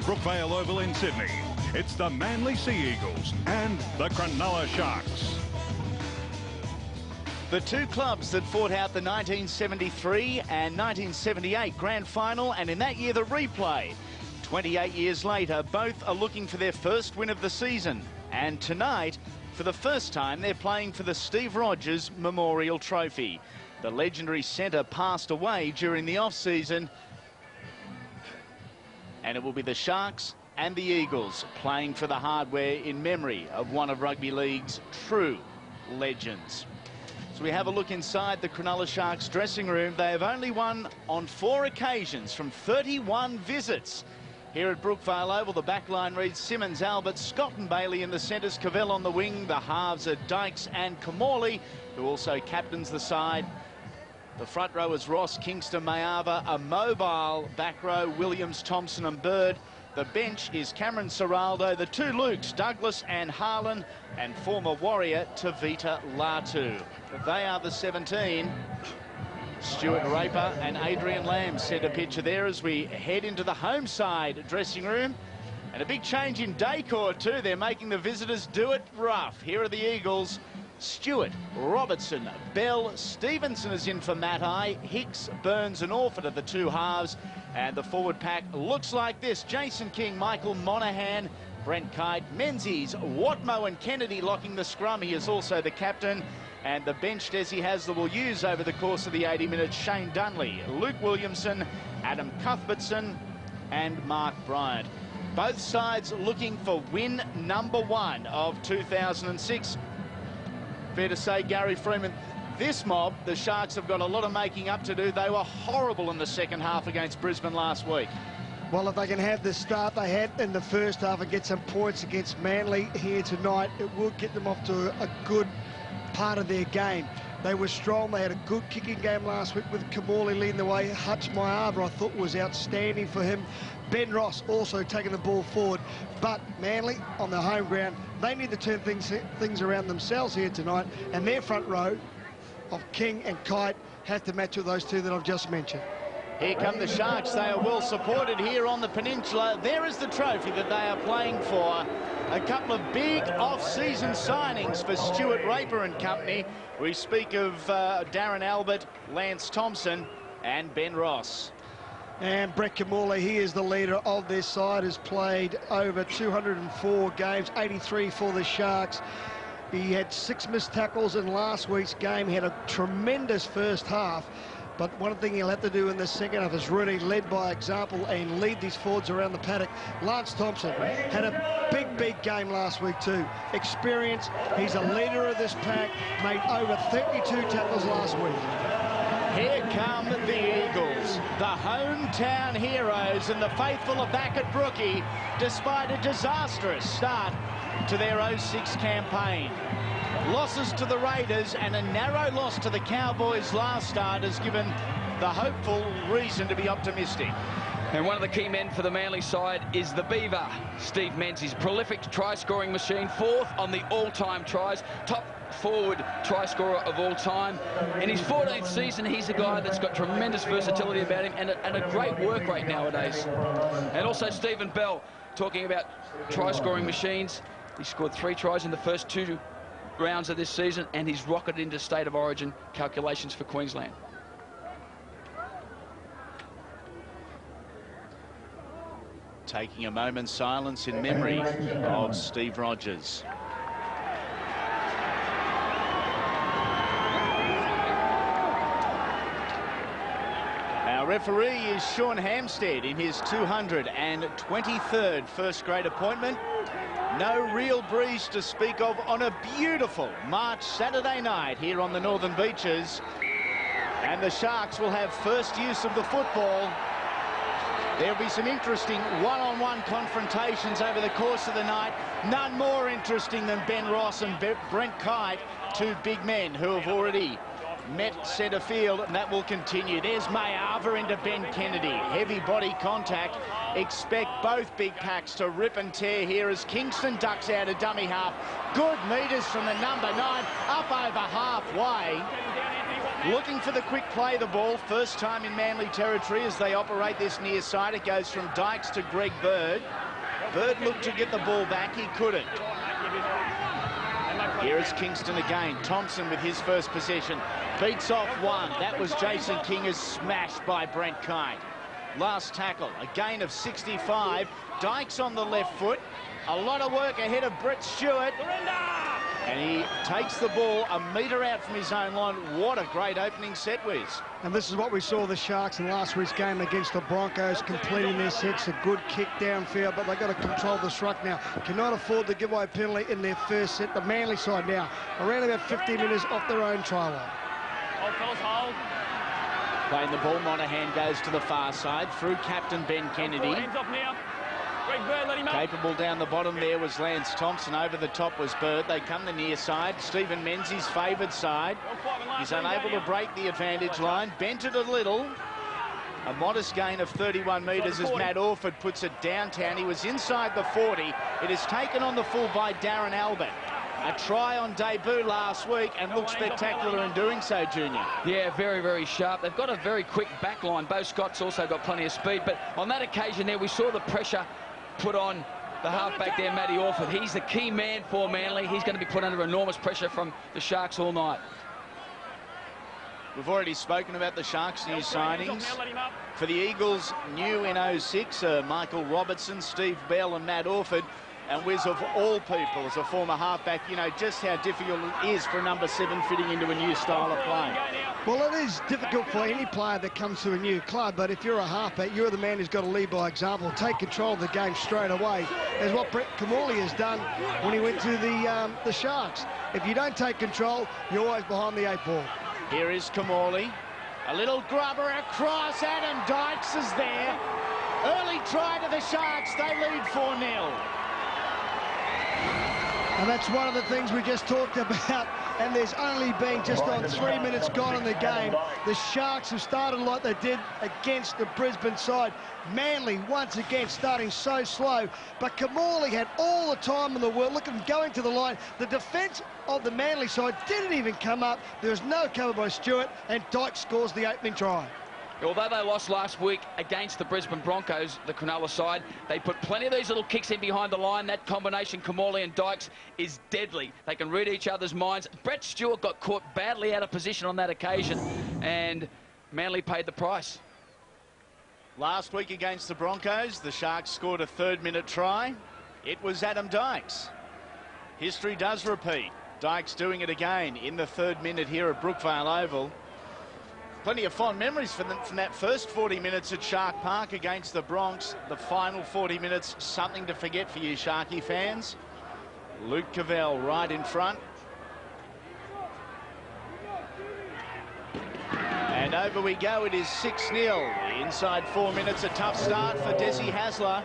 Brookvale Oval in Sydney, it's the Manly Sea Eagles and the Cronulla Sharks. The two clubs that fought out the 1973 and 1978 grand final, and in that year the replay. 28 years later, both are looking for their first win of the season. And tonight, for the first time, they're playing for the Steve Rogers Memorial Trophy. The legendary centre passed away during the off-season, and it will be the Sharks and the Eagles playing for the hardware in memory of one of rugby league's true legends. So we have a look inside the Cronulla Sharks dressing room. They have only won on 4 occasions from 31 visits. Here at Brookvale Oval, the back line reads Simmons, Albert, Scott and Bailey in the centres, Cavell on the wing. The halves are Dykes and Kamali, who also captains the side. The front row is Ross, Kingston, Mayava, a mobile back row, Williams, Thompson and Bird. The bench is Cameron Ciraldo, the two Lukes, Douglas and Harlan, and former Warrior Tavita Latu. They are the 17. Stuart Raper and Adrian Lamb set a picture there as we head into the home side dressing room. And a big change in decor too. They're making the visitors do it rough. Here are the Eagles. Stewart, Robertson, Bell, Stevenson is in for Matai, Hicks, Burns and Orford are the two halves. And the forward pack looks like this. Jason King, Michael Monaghan, Brent Kite, Menzies, Watmo and Kennedy locking the scrum. He is also the captain. And the bench Des Hasler will use over the course of the 80 minutes. Shane Dunley, Luke Williamson, Adam Cuthbertson and Mark Bryant. Both sides looking for win number 1 of 2006. Fair to say, Gary Freeman, this mob, the Sharks have got a lot of making up to do. They were horrible in the second half against Brisbane last week. Well, if they can have the start they had in the first half and get some points against Manly here tonight, it will get them off to a good part of their game. They were strong. They had a good kicking game last week with Kamali leading the way. Hutch Mayava, I thought, was outstanding for him. Ben Ross also taking the ball forward. But Manly, on the home ground, they need to turn things around themselves here tonight. And their front row of King and Kite have to match with those two that I've just mentioned. Here come the Sharks. They are well supported here on the peninsula. There is the trophy that they are playing for. A couple of big off-season signings for Stuart Raper and company. We speak of Darren Albert, Lance Thompson and Ben Ross. And Brett Kamali, he is the leader of this side, has played over 204 games, 83 for the Sharks. He had 6 missed tackles in last week's game. He had a tremendous first half. But one thing he'll have to do in the second half is really lead by example and lead these forwards around the paddock. Lance Thompson had a big game last week too. Experience, he's a leader of this pack, made over 32 tackles last week. Here come the Eagles, the hometown heroes, and the faithful are back at Brooky despite a disastrous start to their 06 campaign. Losses to the Raiders and a narrow loss to the Cowboys last start has given the hopeful reason to be optimistic. And one of the key men for the Manly side is the Beaver, Steve Menzies. Prolific try-scoring machine, 4th on the all-time tries, top forward try scorer of all time. In his 14th season, he's a guy that's got tremendous versatility about him and a great work rate nowadays. And also Stephen Bell, talking about try-scoring machines. He scored 3 tries in the first 2 rounds of this season, and he's rocketed into state of origin calculations for Queensland. Taking a moment's silence in memory of Steve Rogers. Our referee is Sean Hampstead in his 223rd first grade appointment. No real breeze to speak of on a beautiful March Saturday night here on the Northern Beaches. And the Sharks will have first use of the football. There'll be some interesting one-on-one confrontations over the course of the night. None more interesting than Ben Ross and Brent Kite, 2 big men who have already met centre field, and that will continue. There's Mayava into Ben Kennedy. Heavy body contact. Expect both big packs to rip and tear here as Kingston ducks out a dummy half. Good metres from the number 9, up over halfway. Looking for the quick play, the ball. First time in Manly territory as they operate this near side. It goes from Dykes to Greg Bird. Bird looked to get the ball back. He couldn't. Here is Kingston again. Thompson with his first possession. Beats off one. That was Jason King, is smashed by Brent Kite. Last tackle, a gain of 65. Dykes on the left foot. A lot of work ahead of Brett Stewart. And he takes the ball a metre out from his own line. What a great opening set, Wiz. And this is what we saw the Sharks in last week's game against the Broncos, completing their sets, a good kick downfield, but they've got to control the ruck now. Cannot afford to give away a penalty in their first set. The Manly side now, around about 15 metres off their own try line. Hold, fellas, hold. Playing the ball, Monahan goes to the far side, through captain Ben Kennedy. Hands up now. Greg Bird, let him up. Capable down the bottom there was Lance Thompson. Over the top was Bird. They come the near side. Stephen Menzies' favoured side. He's unable to break the advantage line. Bent it a little. A modest gain of 31 metres as Matt Orford puts it downtown. He was inside the 40. It is taken on the full by Darren Albert. A try on debut last week and looked spectacular in doing so, Junior. Yeah, very, very sharp. They've got a very quick back line. Bo Scott's also got plenty of speed, but on that occasion there we saw the pressure put on the halfback there, Matty Orford. He's the key man for Manly. He's going to be put under enormous pressure from the Sharks all night. We've already spoken about the Sharks' new signings. For the Eagles, new in 06, Michael Robertson, Steve Bell and Matt Orford. And Wiz, of all people, as a former halfback, you know just how difficult it is for a number 7 fitting into a new style of play. Well, it is difficult for any player that comes to a new club, but if you're a halfback, you're the man who's got to lead by example, take control of the game straight away, as what Brett Kamali has done when he went to the Sharks. If you don't take control, you're always behind the 8 ball. Here is Kamali. A little grubber across. Adam Dykes is there. Early try to the Sharks. They lead 4-0. And that's one of the things we just talked about, and there's only been just on 3 minutes gone in the game. The Sharks have started like they did against the Brisbane side. Manly once again starting so slow, but Kamali had all the time in the world. Look at him going to the line. The defence of the Manly side didn't even come up. There was no cover by Stewart, and Dykes scores the opening try. Although they lost last week against the Brisbane Broncos, the Cronulla side, they put plenty of these little kicks in behind the line. That combination, Kamali and Dykes, is deadly. They can read each other's minds. Brett Stewart got caught badly out of position on that occasion, and Manly paid the price. Last week against the Broncos, the Sharks scored a 3rd-minute try. It was Adam Dykes. History does repeat. Dykes doing it again in the 3rd minute here at Brookvale Oval. Plenty of fond memories from that first 40 minutes at Shark Park against the Bronx. The final 40 minutes, something to forget for you Sharky fans. Luke Cavell right in front. And over we go. It is 6-0. Inside 4 minutes, a tough start for Des Hasler.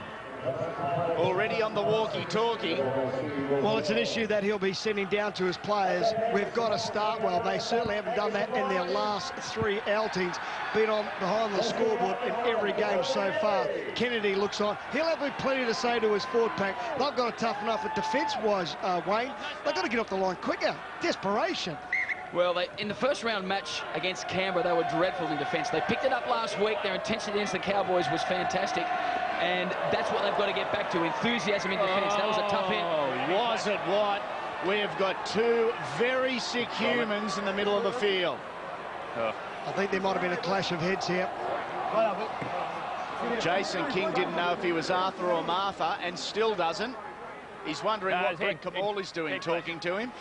Already on the walkie-talkie. Well, it's an issue that he'll be sending down to his players. We've got to start well. They certainly haven't done that in their last 3 outings. Been on behind the scoreboard in every game so far. Kennedy looks on. He'll have plenty to say to his forward pack. They've got to toughen up it defence-wise, Wayne. They've got to get off the line quicker. Desperation. Well, in the first round match against Canberra, they were dreadful in defence. They picked it up last week. Their intensity against the Cowboys was fantastic. And that's what they've got to get back to, enthusiasm in defence. That was a tough hit. Oh, was it what? We've got 2 very sick humans in the middle of the field. I think there might have been a clash of heads here. Jason King didn't know if he was Arthur or Martha, and still doesn't. He's wondering what Brett Kamali's doing, talking to him.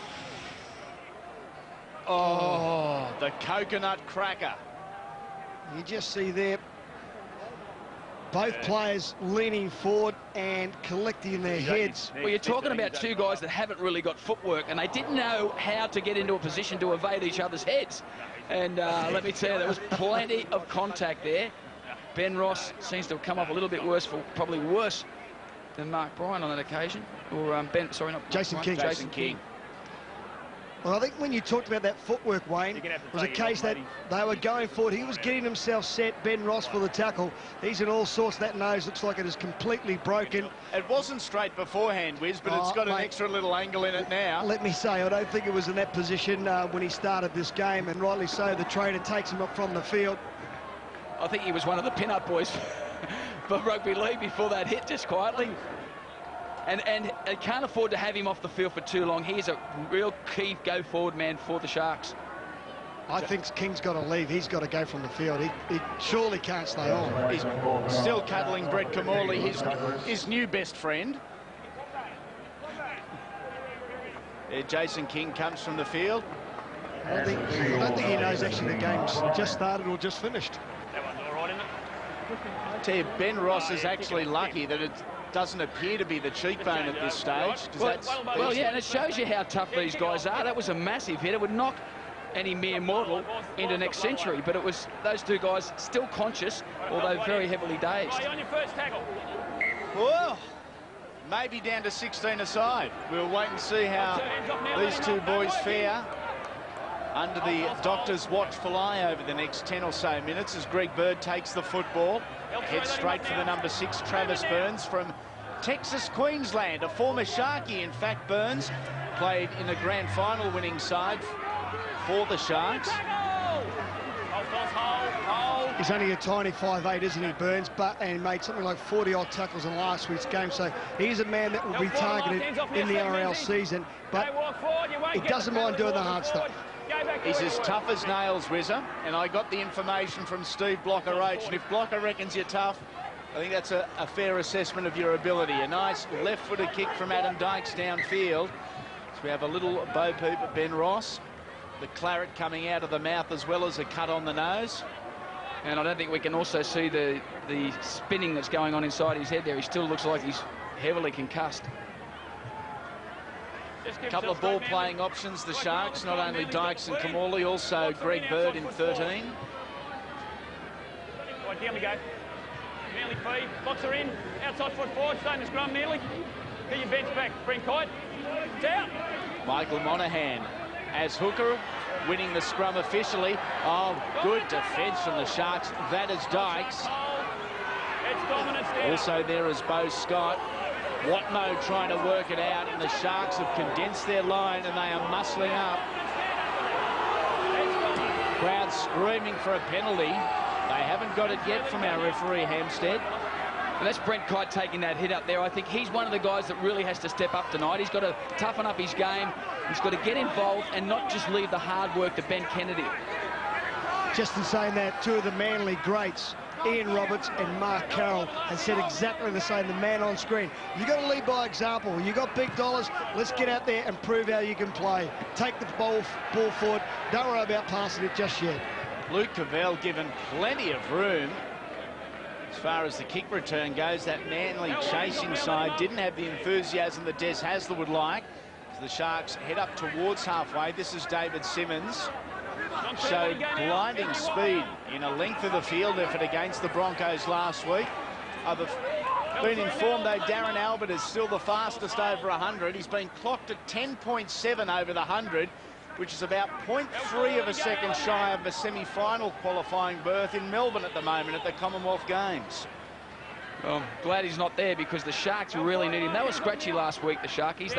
Oh, the coconut cracker. You just see there both players leaning forward and collecting their heads. Well, you're talking about 2 guys that haven't really got footwork, and they didn't know how to get into a position to evade each other's heads. And let me tell you, there was plenty of contact there. Ben Ross seems to have come up a little bit worse, probably worse than Mark Bryan on that occasion. Or Jason King. Jason King. Well, I think when you talked about that footwork, Wayne, it was a case that they were going for it. He was getting himself set, Ben Ross, for the tackle. He's in all sorts. That nose looks like it is completely broken. It wasn't straight beforehand, Wiz, but it's got an extra little angle in it now. Let me say, I don't think it was in that position when he started this game, and rightly so. The trainer takes him up from the field. I think he was one of the pin-up boys for rugby league before that hit, just quietly. And they can't afford to have him off the field for too long. He's a real key go-forward man for the Sharks. I think King's got to leave. He's got to go from the field. He surely can't stay on. He's still cuddling Brett Kamali, his new best friend. There, Jason King comes from the field. I don't think he knows actually the game's just started or just finished. That one's all right, isn't it? I tell you, Ben Ross is actually lucky that it doesn't appear to be the cheekbone at this stage. Well, yeah, and it shows you how tough these guys are. That was a massive hit. It would knock any mere mortal into next century, but it was those two guys still conscious, although very heavily dazed. On your first tackle. Whoa. Maybe down to 16 aside. We'll wait and see how these two boys fare under the doctor's watchful eye over the next 10 or so minutes as Greg Bird takes the football, heads straight for the number 6, Travis Burns from Texas, Queensland, a former Sharky. In fact, Burns played in a grand final winning side for the Sharks. He's only a tiny 5'8", isn't he, Burns? And made something like 40-odd tackles in last week's game. So he's a man that will be targeted in the NRL season. But he doesn't mind doing the hard stuff. He's as tough as nails, Wizzer. And I got the information from Steve Blocker-Roach. And if Blocker reckons you're tough, I think that's a fair assessment of your ability. A nice left-footed kick from Adam Dykes downfield. So we have a little bow poop at Ben Ross. The claret coming out of the mouth as well as a cut on the nose. And I don't think we can also see the spinning that's going on inside his head there. He still looks like he's heavily concussed. A couple of ball-playing options, the Sharks, not only Dykes and Kamali, also Greg Bird in 13. Right, down we go. Nearly feed, boxer in, outside foot forward, stay in the scrum nearly. Get your bench back, Brent Kite. It's out. Michael Monaghan as hooker, winning the scrum officially. Oh, good defence from the Sharks. That is Dykes. It's dominance there. Also there is Beau Scott. Watmo trying to work it out, and the Sharks have condensed their line and they are muscling up. Crowd screaming for a penalty. They haven't got it yet from our referee, Hampstead. And that's Brent Kite taking that hit up there. I think he's one of the guys that really has to step up tonight. He's got to toughen up his game. He's got to get involved and not just leave the hard work to Ben Kennedy. Just in saying that, two of the Manly greats, Ian Roberts and Mark Carroll, have said exactly the same. The man on screen. You've got to lead by example. You've got big dollars. Let's get out there and prove how you can play. Take the ball forward. Don't worry about passing it just yet. Luke Cavell given plenty of room. As far as the kick return goes, that Manly chasing side didn't have the enthusiasm that Des Hasler would like. As the Sharks head up towards halfway. This is David Simmons. Showed blinding speed in a length of the field effort against the Broncos last week. I've been informed, though, Darren Albert is still the fastest over 100. He's been clocked at 10.7 over the 100, which is about 0.3 of a second shy of a semi-final qualifying berth in Melbourne at the moment at the Commonwealth Games. Well, glad he's not there because the Sharks really need him. They were scratchy last week, the Sharkies.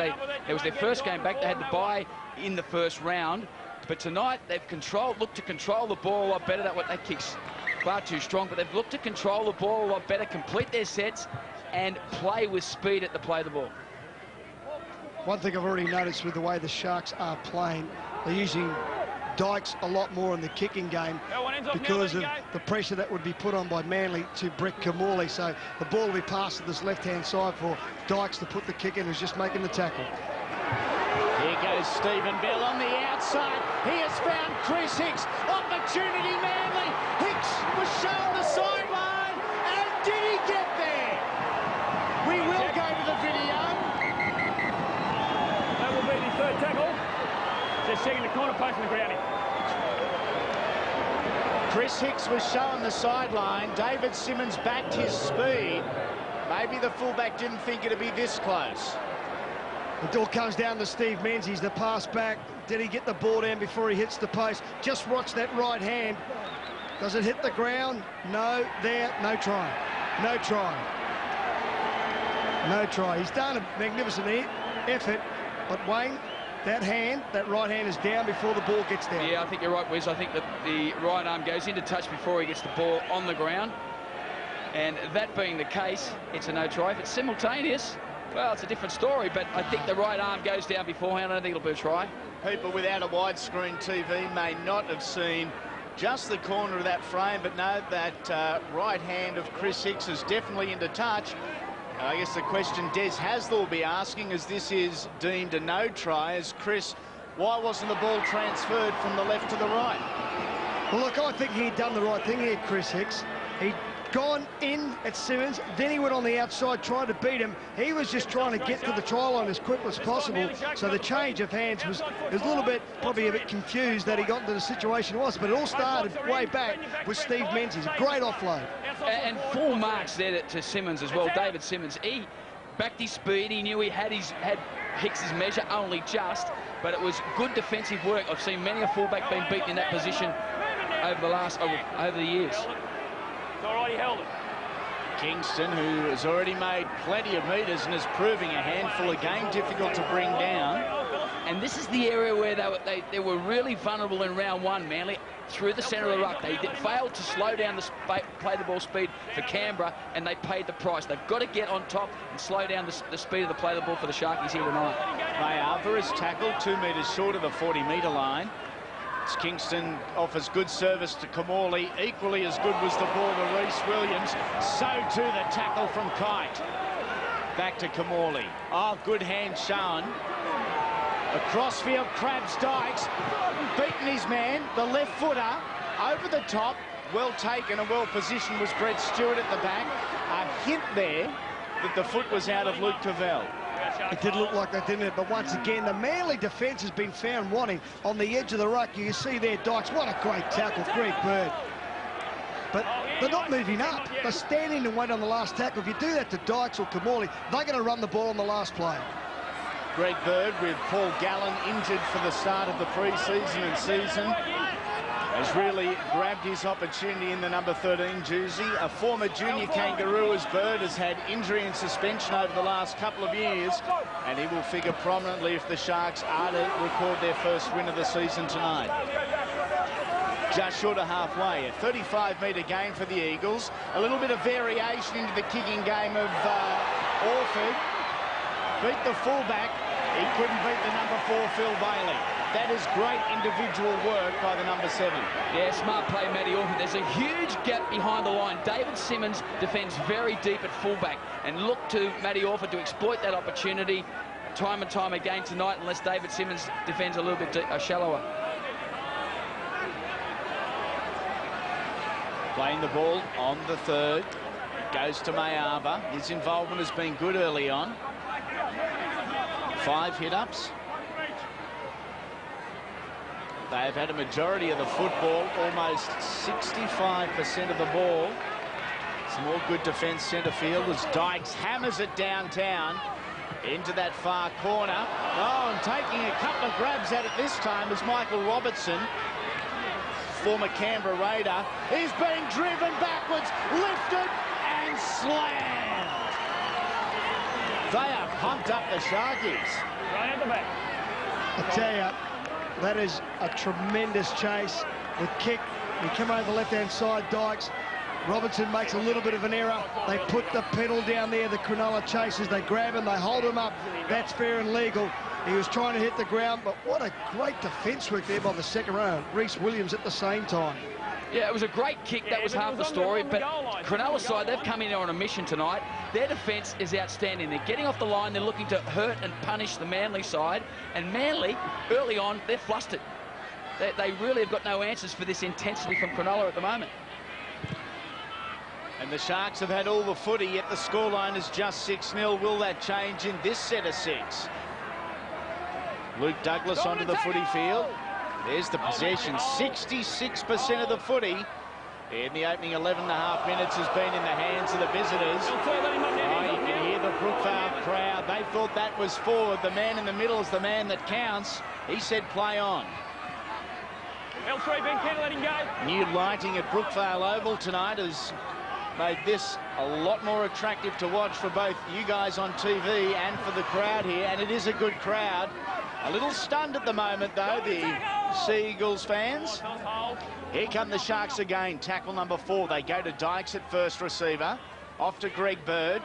It was their first game back. They had to bye in the first round. But tonight, they've looked to control the ball a lot better. That kick's far too strong, but they've looked to control the ball a lot better, complete their sets, and play with speed at the play of the ball. One thing I've already noticed with the way the Sharks are playing, they're using Dykes a lot more in the kicking game because of the pressure that would be put on by Manly to Brett Kamali. So the ball will be passed to this left-hand side for Dykes to put the kick in, who's just making the tackle. Here goes Stephen Bell on the outside. He has found Chris Hicks. Opportunity, Manly. Hicks was shown the sideline. And did he get there? We will go to the video. That will be the third tackle. Just checking the corner post and the grounding. Chris Hicks was shown the sideline. David Simmons backed his speed. Maybe the fullback didn't think it'd be this close. It all comes down to Steve Menzies, the pass back. Did he get the ball down before he hits the post? Just watch that right hand. Does it hit the ground? No, there, no try. No try. No try. He's done a magnificent effort, but Wayne, that right hand is down before the ball gets down. Yeah, I think you're right, Wes. I think that the right arm goes into touch before he gets the ball on the ground. And that being the case, it's a no try. If it's simultaneous, well, it's a different story, but I think the right arm goes down beforehand. I don't think it'll be a try. People without a widescreen TV may not have seen just the corner of that frame, but no, that right hand of Chris Hicks is definitely into touch. And I guess the question Des Hasler will be asking, as this is deemed a no try, is Chris, why wasn't the ball transferred from the left to the right? Well, look, I think he'd done the right thing here, Chris Hicks. He'd gone in at Simmons, then he went on the outside, tried to beat him. He was just trying to get to the try line as quick as possible. So the change of hands was a little bit, probably a bit confused that he got into the situation it was. But it all started way back with Steve Menzies. A great offload. And full marks there to Simmons as well. David Simmons, he backed his speed. He knew he had Hicks's measure only just, but it was good defensive work. I've seen many a fullback being beaten in that position over the years. All right, he held it. Kingston, who has already made plenty of metres and is proving a handful again, difficult to bring down. And this is the area where they were really vulnerable in round one, Manly, through the centre of the ruck. They failed to slow down the play the ball speed for Canberra, and they paid the price. They've got to get on top and slow down the speed of the play the ball for the Sharkies here tonight. Mayava is tackled 2 metres short of the 40-metre line. Kingston offers good service to Kamali. Equally as good was the ball to Reece Williams. So too the tackle from Kite. Back to Kamali. Oh, good hand shown. Across field, Krabs Dykes. Beaten his man, the left footer, over the top. Well taken and well positioned was Brett Stewart at the back. A hint there that the foot was out of Luke Cavell. It did look like that, didn't it? But once again, the Manly defence has been found wanting on the edge of the ruck. You can see there, Dykes. What a great tackle, Greg Bird. But they're not moving up. They're standing and waiting on the last tackle. If you do that to Dykes or Kamali, they're going to run the ball on the last play. Greg Bird, with Paul Gallen injured for the start of the pre-season and season, has really grabbed his opportunity in the number 13 jersey. A former junior Kangaroo as Bird has had injury and suspension over the last couple of years, and he will figure prominently if the Sharks are to record their first win of the season tonight. Just short of halfway, a 35-metre gain for the Eagles. A little bit of variation into the kicking game of Orford. Beat the fullback. He couldn't beat the number 4, Phil Bailey. That is great individual work by the number 7. Yeah, smart play, Matty Orford. There's a huge gap behind the line. David Simmons defends very deep at fullback, and look to Matty Orford to exploit that opportunity time and time again tonight, unless David Simmons defends a little bit shallower. Playing the ball on the third. Goes to Mayava. His involvement has been good early on. 5 hit-ups. They've had a majority of the football, almost 65% of the ball. Some more good defence centre field as Dykes hammers it downtown into that far corner. Oh, and taking a couple of grabs at it this time is Michael Robertson, former Canberra Raider. He's being driven backwards, lifted and slammed. They are pumped up, the Sharkies. Right at the back. I tell you, that is a tremendous chase with kick. We come over the left-hand side, Dykes. Robertson makes a little bit of an error. They put the pedal down there, the Cronulla chasers. They grab him, they hold him up. That's fair and legal. He was trying to hit the ground, but what a great defence work there by the second row. Reece Williams at the same time. Yeah, it was a great kick. That was half the story. But Cronulla side, they've come in on a mission tonight. Their defence is outstanding. They're getting off the line. They're looking to hurt and punish the Manly side. And Manly, early on, they're flustered. They really have got no answers for this intensity from Cronulla at the moment. And the Sharks have had all the footy, yet the scoreline is just 6-0. Will that change in this set of 6? Luke Douglas onto the footy field. There's the possession. 66% of the footy in the opening 11.5 minutes has been in the hands of the visitors. Oh, you can hear of the Brookvale crowd. They thought that was forward. The man in the middle is the man that counts. He said play on. L3, Ben Kent letting go. New lighting at Brookvale Oval tonight has made this a lot more attractive to watch for both you guys on TV and for the crowd here, and it is a good crowd. A little stunned at the moment, though, the Sea Eagles fans. Here come the Sharks again. Tackle number 4. They go to Dykes at first receiver. Off to Greg Bird.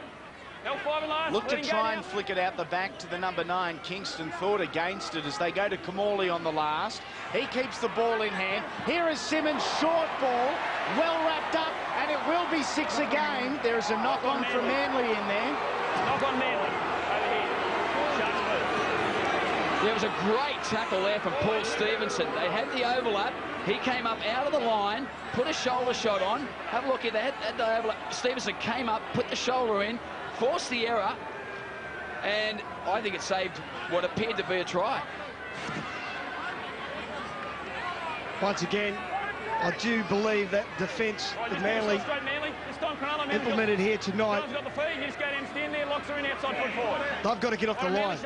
Look to try and flick it out the back to the number 9. Kingston thought against it as they go to Kamali on the last. He keeps the ball in hand. Here is Simmons, short ball, well wrapped up, and it will be 6 again. There's a knock on from Manly in there. Knock on Manly. Over here. Sharks move. There was a great tackle there from Paul Stevenson. They had the overlap. He came up out of the line, put a shoulder shot on. Have a look at that. The overlap. Stevenson came up, put the shoulder in, forced the error, and I think it saved what appeared to be a try. Once again, I do believe that defence that Manly implemented here tonight. They've got to get off the line.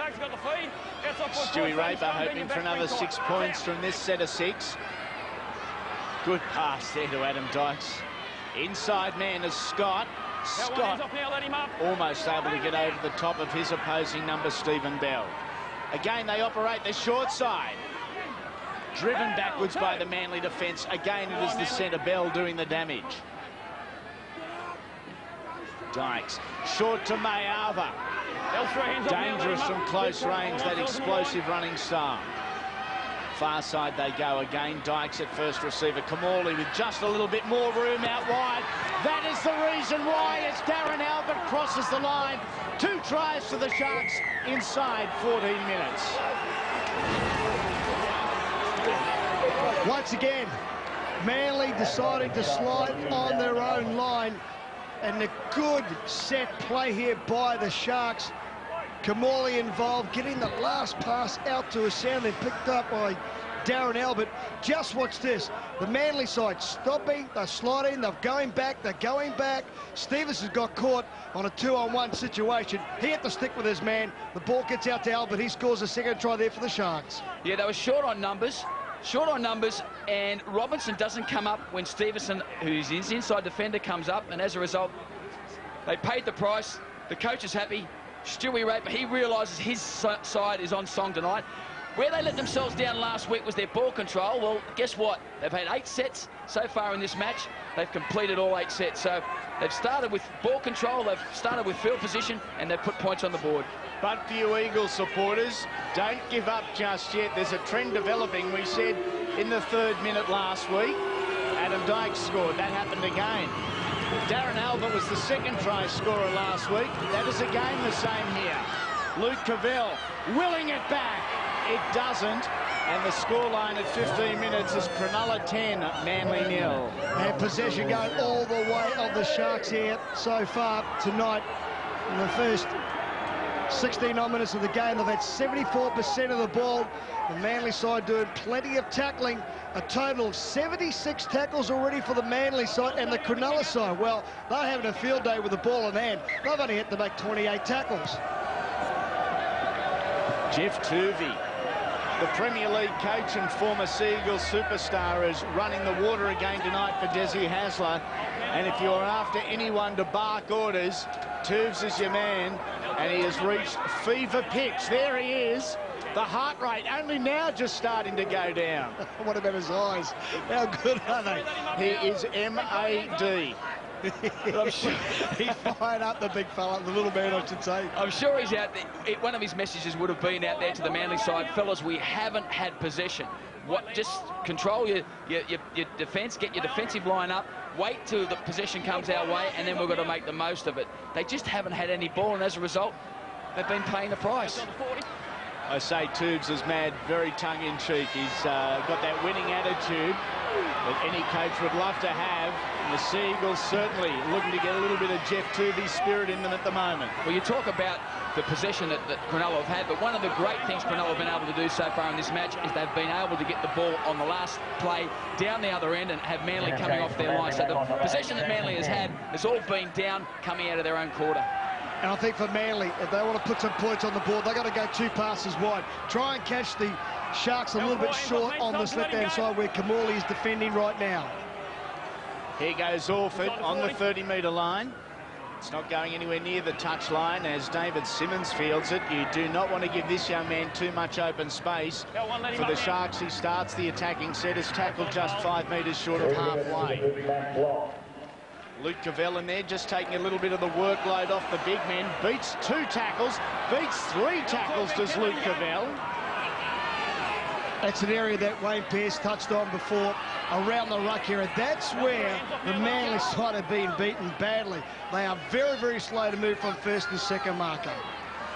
Stewie Raper hoping for another 6 points from this set of 6. Good pass there to Adam Dykes. Inside man is Scott. Scott almost able to get over the top of his opposing number, Stephen Bell. Again, they operate the short side. Driven backwards by the Manly defence. Again, it is the centre, Bell, doing the damage. Dykes, short to Mayava. Dangerous from close range, that explosive running style. Far side they go again. Dykes at first receiver. Kamali with just a little bit more room out wide. That is the reason why, as Darren Albert crosses the line. 2 tries for the Sharks inside 14 minutes. Once again, Manly deciding to slide on their own line, and a good set play here by the Sharks. Kamali involved, getting the last pass out to a sound, then picked up by Darren Albert. Just watch this. The Manly side stopping, they're sliding, they're going back. Stevenson's got caught on a 2-on-1 situation. He had to stick with his man. The ball gets out to Albert. He scores a second try there for the Sharks. Yeah, they were short on numbers, and Robinson doesn't come up when Stevenson, who's his inside defender, comes up, and as a result, they paid the price. The coach is happy. Stewie Raper, he realises his side is on song tonight. Where they let themselves down last week was their ball control. Well, guess what? They've had 8 sets so far in this match. They've completed all 8 sets. So they've started with ball control, they've started with field position, and they've put points on the board. But for you Eagles supporters, don't give up just yet. There's a trend developing. We said in the 3rd minute last week, Adam Dykes scored. That happened again. Darren Albert was the 2nd try scorer last week. That is again the same here. Luke Cavell willing it back. It doesn't. And the scoreline at 15 minutes is Cronulla 10, Manly 0. And possession going all the way of the Sharks here so far tonight. In the first 16 odd minutes of the game, they've had 74% of the ball. The Manly side doing plenty of tackling. A total of 76 tackles already for the Manly side, and the Cronulla side, well, they're having a field day with the ball in hand. They've only had to make 28 tackles. Jeff Tuvey, the Premier League coach and former Sea Eagles superstar, is running the water again tonight for Des Hasler. And if you're after anyone to bark orders, Tubes is your man, and he has reached fever pitch. There he is. The heart rate only now just starting to go down. What about his eyes? How good are they? He is MAD. I'm sure he's fired up, the big fella, the little man, I should say. I'm sure he's out there. One of his messages would have been out there to the Manly side, fellas, we haven't had possession. Just control your defence, get your defensive line up, wait till the possession comes our way, and then we've got to make the most of it. They just haven't had any ball, and as a result, they've been paying the price. I say Tubes is mad, very tongue-in-cheek. He's got that winning attitude that any coach would love to have. And the Sea Eagles certainly looking to get a little bit of Jeff Tuvey's spirit in them at the moment. Well, you talk about the possession that Cronulla have had, but one of the great things Cronulla have been able to do so far in this match is they've been able to get the ball on the last play down the other end and have Manly coming off their line. So the possession that Manly has had all been down, coming out of their own quarter. And I think for Manly, if they want to put some points on the board, they've got to go 2 passes wide. Try and catch the Sharks a little bit short on this left-hand side where Kamali is defending right now. Here goes Orford on the 30-metre line. It's not going anywhere near the touch line as David Simmons fields it. You do not want to give this young man too much open space. For the Sharks, he starts the attacking set, is tackled just 5 metres short of halfway. Luke Cavell in there just taking a little bit of the workload off the big men. Beats 2 tackles, beats 3 tackles does Luke Cavell. That's an area that Wayne Pearce touched on before, around the ruck area. That's where the Manly side have been beaten badly. They are very, very slow to move from first and second marker.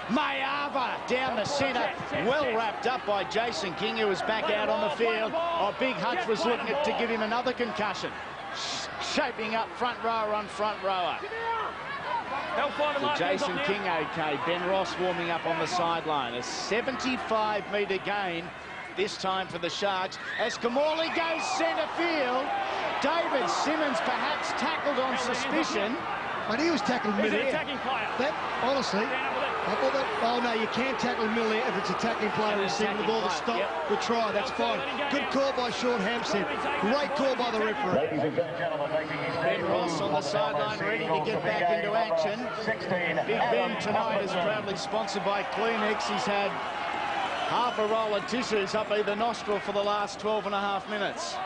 Mayava down the centre, well wrapped up by Jason King, who was back out on the field. Oh, Big Hutch was looking to give him another concussion. Shaping up front rower on front rower. So Jason King okay. Ben Ross warming up on the sideline. A 75-metre gain this time for the Sharks as Kamali goes centre field. David Simmons perhaps tackled on suspicion. But he was tackled mid-air. That, honestly, I thought that, oh no, you can't tackle mid-air if it's attacking player receiving the ball to stop the try. That's fine. Good call by Sean Hampstead. Great call by the referee. Ben Ross on the sideline ready to get back into action. Big Ben tonight is proudly sponsored by Kleenex. He's had half a roll of tissues up either nostril for the last 12.5 minutes.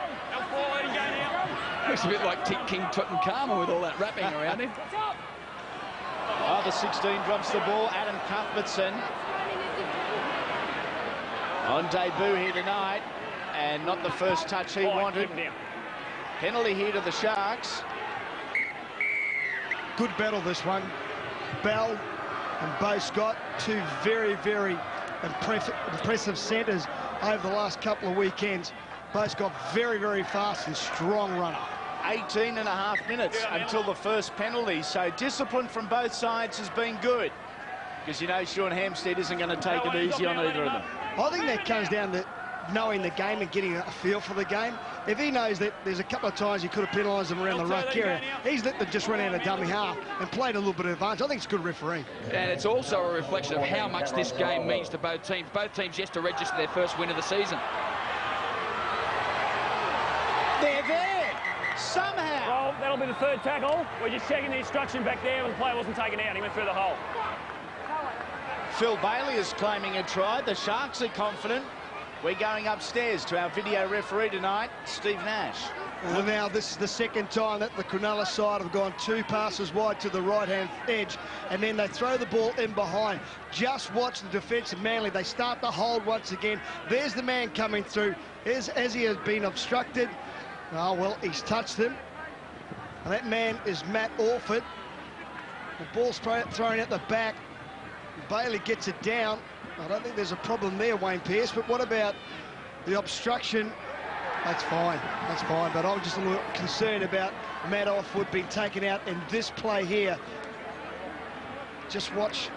Looks a bit like King Tutankhamun with all that wrapping around him. Oh, the 16 drops the ball. Adam Cuthbertson on debut here tonight, and not the first touch he wanted. Penalty here to the Sharks. Good battle this one. Bell and Bo Scott, 2 very, very impressive centres over the last couple of weekends. Both got very, very fast and strong runner. 18.5 minutes until the first penalty, so discipline from both sides has been good, because you know Sean Hampstead isn't going to take it easy on either of them. I think that comes down to knowing the game and getting a feel for the game. If he knows that there's a couple of times he could have penalised them around the ruck area, he's let them just run out of dummy half and played a little bit of advantage. I think it's good refereeing. And it's also a reflection of how much this game means to both teams. Both teams yet to register their first win of the season. They're there somehow. Well, that'll be the 3rd tackle. We're just checking the instruction back there, but the player wasn't taken out. He went through the hole. Phil Bailey is claiming a try. The Sharks are confident. We're going upstairs to our video referee tonight, Steve Nash. Well, now this is the second time that the Cronulla side have gone 2 passes wide to the right-hand edge, and then they throw the ball in behind. Just watch the defence of Manly. They start the hold once again. There's the man coming through. As he has been obstructed. Oh, well, he's touched him. And that man is Matt Orford. The ball's thrown at the back. Bailey gets it down. I don't think there's a problem there, Wayne Pearce, but what about the obstruction? That's fine, but I'm just a little concerned about Matt Orford being taken out in this play here. Just watch.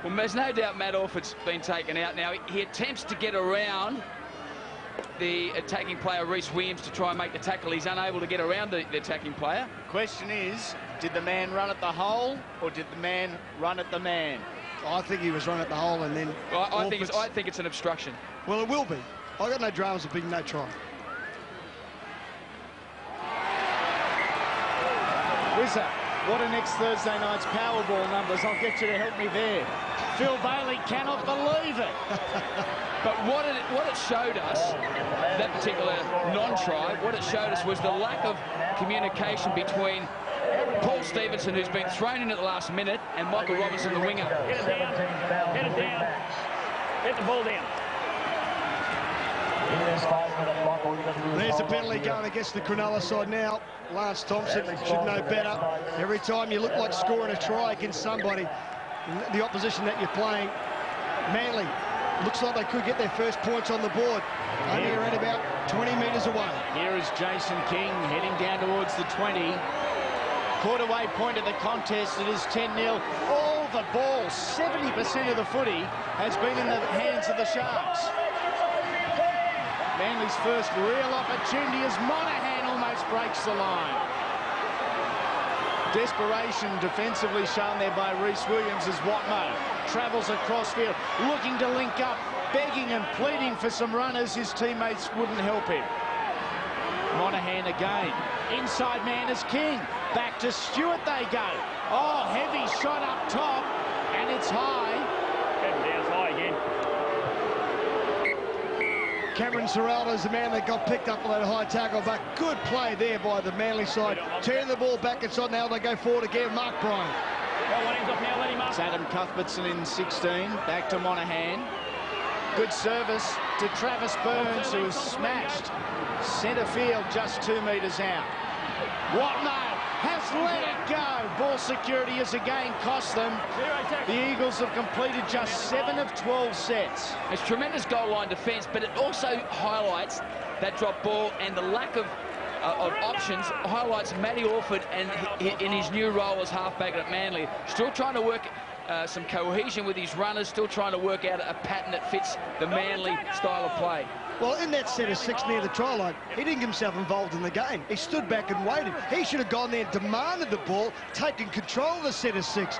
Well, there's no doubt Matt Orford's been taken out now. He attempts to get around the attacking player, Reece Williams, to try and make the tackle. He's unable to get around the attacking player. Question is, did the man run at the hole, or did the man run at the man? I think he was running at the hole, and then I think it's an obstruction. Well, it will be. I got no dramas of being no try. Wizard, what are next Thursday night's Powerball numbers? I'll get you to help me there. Phil Bailey cannot believe it. But what it showed us, that particular non-try, what it showed us was the lack of communication between Paul Stevenson, who's been thrown in at the last minute, and Michael Robinson, the winger. Get it down. Get it down. Get the ball down. There's a penalty going against the Cronulla side now. Lance Thompson should know better. Every time you look like scoring a try against somebody, the opposition that you're playing, Manly, looks like they could get their first points on the board. Only around about 20 metres away. Here is Jason King heading down towards the 20. Quarter-way point of the contest, it is 10-0. All the ball, 70% of the footy, has been in the hands of the Sharks. Manly's first real opportunity as Monahan almost breaks the line. Desperation defensively shown there by Rhys Williams as Watmo travels across field, looking to link up, begging and pleading for some runners. His teammates wouldn't help him. Monaghan again. Inside man is King. Back to Stewart they go. Oh, heavy shot up top, and it's high. Down high again. Cameron Serraldo's the man that got picked up on that high tackle, but good play there by the Manly side. Turning the ball back inside, now they go forward again. Mark Bryan. Well, one ends off now, let him up. It's Adam Cuthbertson in 16. Back to Monaghan. Good service to Travis Burns, who was smashed centre field just 2 metres out. Watmo has let it go. Ball security has again cost them. The Eagles have completed just 7 of 12 sets. It's tremendous goal line defence, but it also highlights that drop ball and the lack of options. Highlights Matty Orford and in his new role as halfback at Manly. Still trying to work some cohesion with his runners, still trying to work out a pattern that fits the Manly style of play. Well, in that set of 6 near the try line, he didn't get himself involved in the game. He stood back and waited. He should have gone there and demanded the ball, taken control of the set of 6.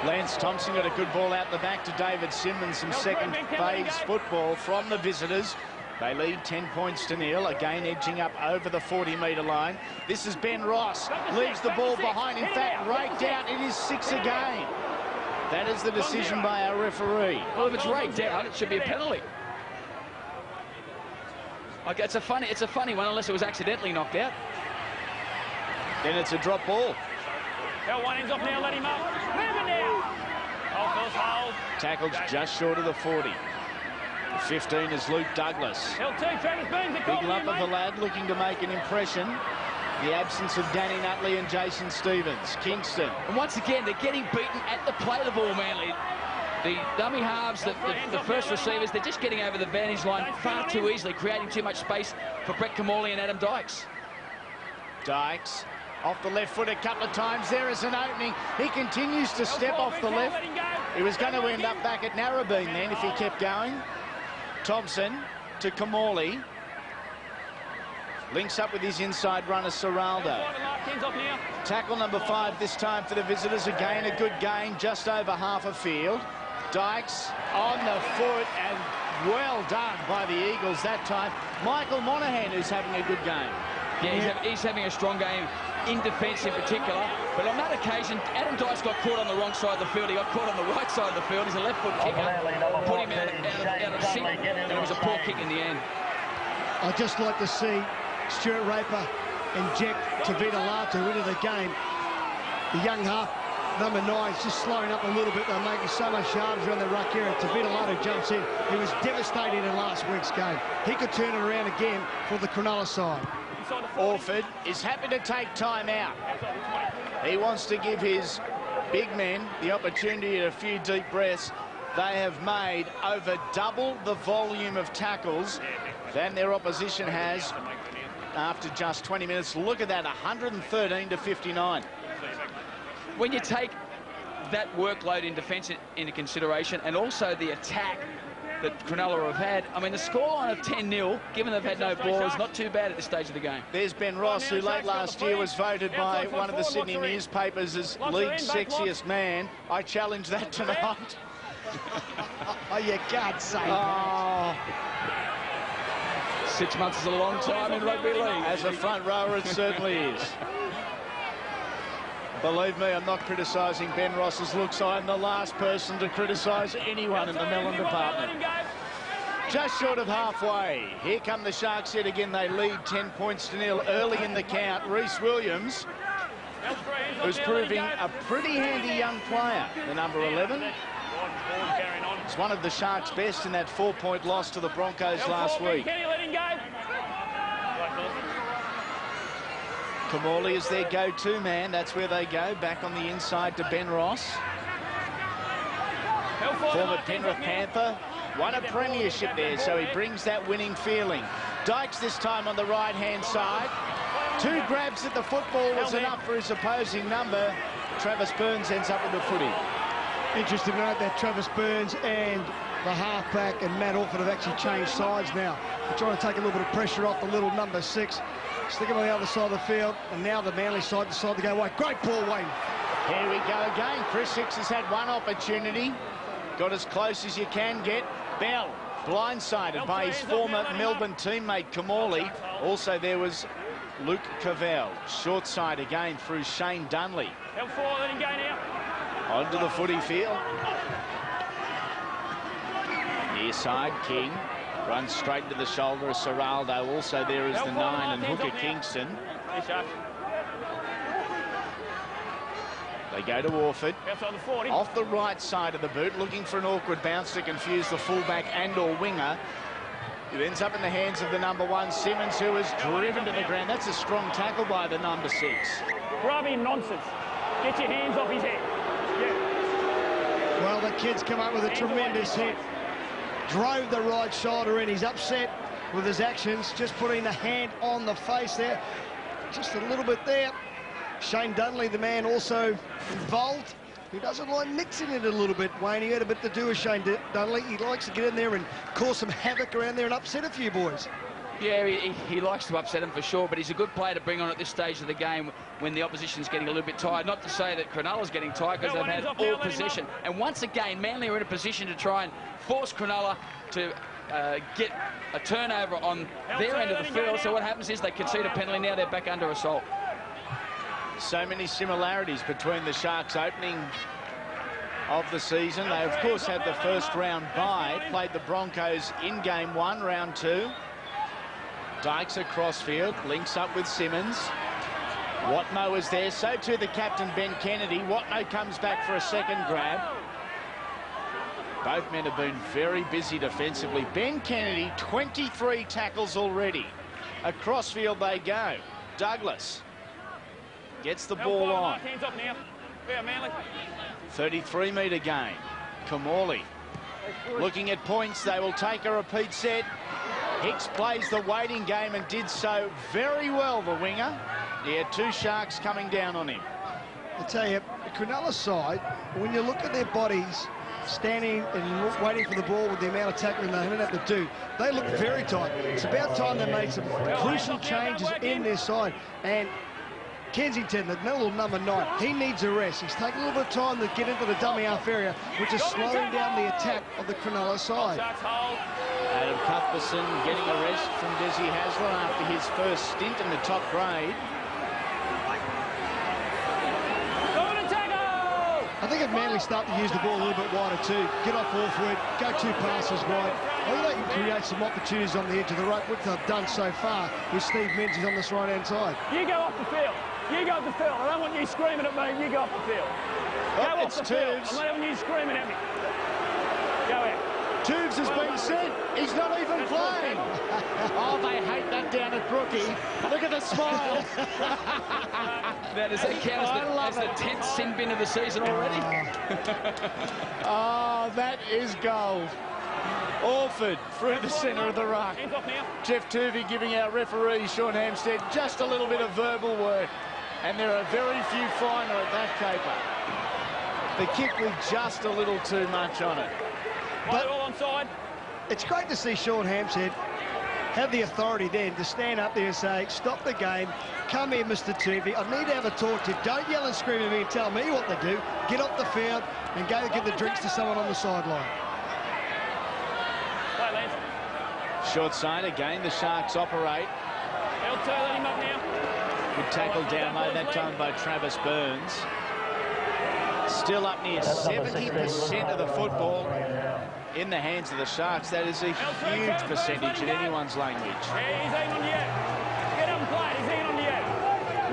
Lance Thompson got a good ball out the back to David Simmons. Some second phase football from the visitors. They lead 10 points to 0, again edging up over the 40-metre line. This is Ben Ross, leaves the ball behind. In fact, raked out. It is 6 again. That is the decision by our referee. Well, if it's raked out, it should be a penalty. Okay, it's a funny one, unless it was accidentally knocked out. Then it's a drop ball. Well, one ends off now, let him up. Move it now. Hold, Phil's hold. Tackled just short of the 40. The 15 is Luke Douglas. L2, Travis Burns, Big lump of a lad looking to make an impression. The absence of Danny Nutley and Jason Stevens. Kingston. And once again, they're getting beaten at the play of the ball, Manly. The dummy halves, the first receivers, they're just getting over the vantage line far too easily, creating too much space for Brett Camorley and Adam Dykes. Dykes off the left foot a couple of times. There is an opening. He continues to step off the left. He was going to end up back at Narrabeen then if he kept going. Thompson to Camorley. Links up with his inside runner, Serraldo. Tackle number 5 this time for the visitors. Again, a good gain, just over half a field. Dykes on the foot, and well done by the Eagles that time. Michael Monaghan, who's having a good game. Yeah, he's having a strong game in defence in particular. But on that occasion, Adam Dykes got caught on the wrong side of the field. He got caught on the right side of the field. He's a left foot kicker. Put him out of sync, and it was a poor kick in the end. I'd just like to see Stuart Raper inject Tavita Latu into the game. The young half, number 9, is just slowing up a little bit. They're making so much yardage around the ruck area. Tavita Latu jumps in. He was devastating in last week's game. He could turn it around again for the Cronulla side. Orford is happy to take time out. He wants to give his big men the opportunity at a few deep breaths. They have made over double the volume of tackles than their opposition has after just 20 minutes. Look at that, 113 to 59. When you take that workload in defence into consideration, and also the attack that Cronulla have had, I mean, the scoreline of 10-0, given they've had no ball, is not too bad at this stage of the game. There's Ben Ross, who late last year was voted by one of the Sydney newspapers as league's sexiest man. I challenge that tonight. Oh, you can't say that. 6 months is a long time in rugby league. As a front rower, it certainly is. Believe me, I'm not criticising Ben Ross's looks. I'm the last person to criticise anyone in the melon department. Just short of halfway. Here come the Sharks yet again. They lead 10 points to 0 early in the count. Rhys Williams, who's proving a pretty handy young player, the number 11. It's one of the Sharks' best in that 4-point loss to the Broncos last week. Camorley is their go-to man. That's where they go. Back on the inside to Ben Ross. Former Penrith Panther. Won a premiership there, so he brings that winning feeling. Dykes this time on the right-hand side. 2 grabs at the football was enough for his opposing number. Travis Burns ends up with the footy. Interesting to note that Travis Burns and the halfback and Matt Orford have actually changed sides now. They're trying to take a little bit of pressure off the little number 6. Stick him on the other side of the field, and now the Manly side decide to go away. Great ball, Wayne. Here we go again. Chris Hicks has had one opportunity. Got as close as you can get. Bell, blindsided by his former Melbourne teammate, Kamali. Also, there was Luke Cavell. Short side again through Shane Dunley. Onto the footy field. Near side, King. Runs straight into the shoulder of Serraldo. Also, there is the 9 and hooker Kingston. They go to Orford. Off the right side of the boot, looking for an awkward bounce to confuse the fullback and or winger. It ends up in the hands of the number 1, Simmons, who is driven to the ground. That's a strong tackle by the number 6. Grubby nonsense. Get your hands off his head. Yeah. Well, the kid's come up with a tremendous hit. Drove the right shoulder in. He's upset with his actions. Just putting the hand on the face there. Just a little bit there. Shane Dunley, the man, also involved. He doesn't like mixing it a little bit, Wayne. He had a bit to do with Shane Dunley. He likes to get in there and cause some havoc around there and upset a few boys. Yeah, he likes to upset him for sure, but he's a good player to bring on at this stage of the game when the opposition's getting a little bit tired. Not to say that Cronulla's getting tired, because they've had all possession. And once again, Manly are in a position to try and force Cronulla to get a turnover on their end of the field. So what happens is they concede a penalty. Now they're back under assault. So many similarities between the Sharks opening of the season. They, of course, had the first round bye, played the Broncos in game 1, round 2. Dykes across field, links up with Simmons. Watmo is there, so too the captain, Ben Kennedy. Watmo comes back for a second grab. Both men have been very busy defensively. Ben Kennedy, 23 tackles already. Across field they go. Douglas gets the ball on. 33-metre game. Kamali looking at points. They will take a repeat set. Hicks plays the waiting game and did so very well, the winger. He had 2 Sharks coming down on him. I tell you, the Cronulla side, when you look at their bodies standing and waiting for the ball with the amount of tackling they haven't had to do, they look very tight. It's about time they made some crucial changes in their side. And Kensington, the little number 9, he needs a rest. He's taking a little bit of time to get into the dummy half area, which is slowing down the attack of the Cronulla side. Adam Cuthbertson getting a rest from Des Hasler after his first stint in the top grade. I think if Manly start to use the ball a little bit wider too, get off Orford, go 2 passes wide, I think they can create some opportunities on the edge of the rope, which they've done so far with Steve Menzies on this right-hand side. You go off the field. You go off the field. I don't want you screaming at me. You go off the field. Go off the field. I'm not having you screaming at me. Go out. Tubes has been sent. He's not even playing. Oh, they hate that down at Brooky. Look at the smile. Now, does that count as the 10th sin bin of the season already? Oh, that is gold. Orford through the centre of the ruck. Jeff Tuvey giving our referee, Sean Hampstead, just a little bit of verbal work. And there are very few finer at that caper. The kick with just a little too much on it. But it's great to see Sean Hampstead have the authority then to stand up there and say, stop the game, come here, Mr. Tuvey, I need to have a talk to you. Don't yell and scream at me and tell me what to do. Get off the field and go give the drinks to someone on the sideline. Short side again, the Sharks operate. Good tackle down low that time by Travis Burns. Still up near 70% of the football in the hands of the Sharks. That is a huge percentage in anyone's language.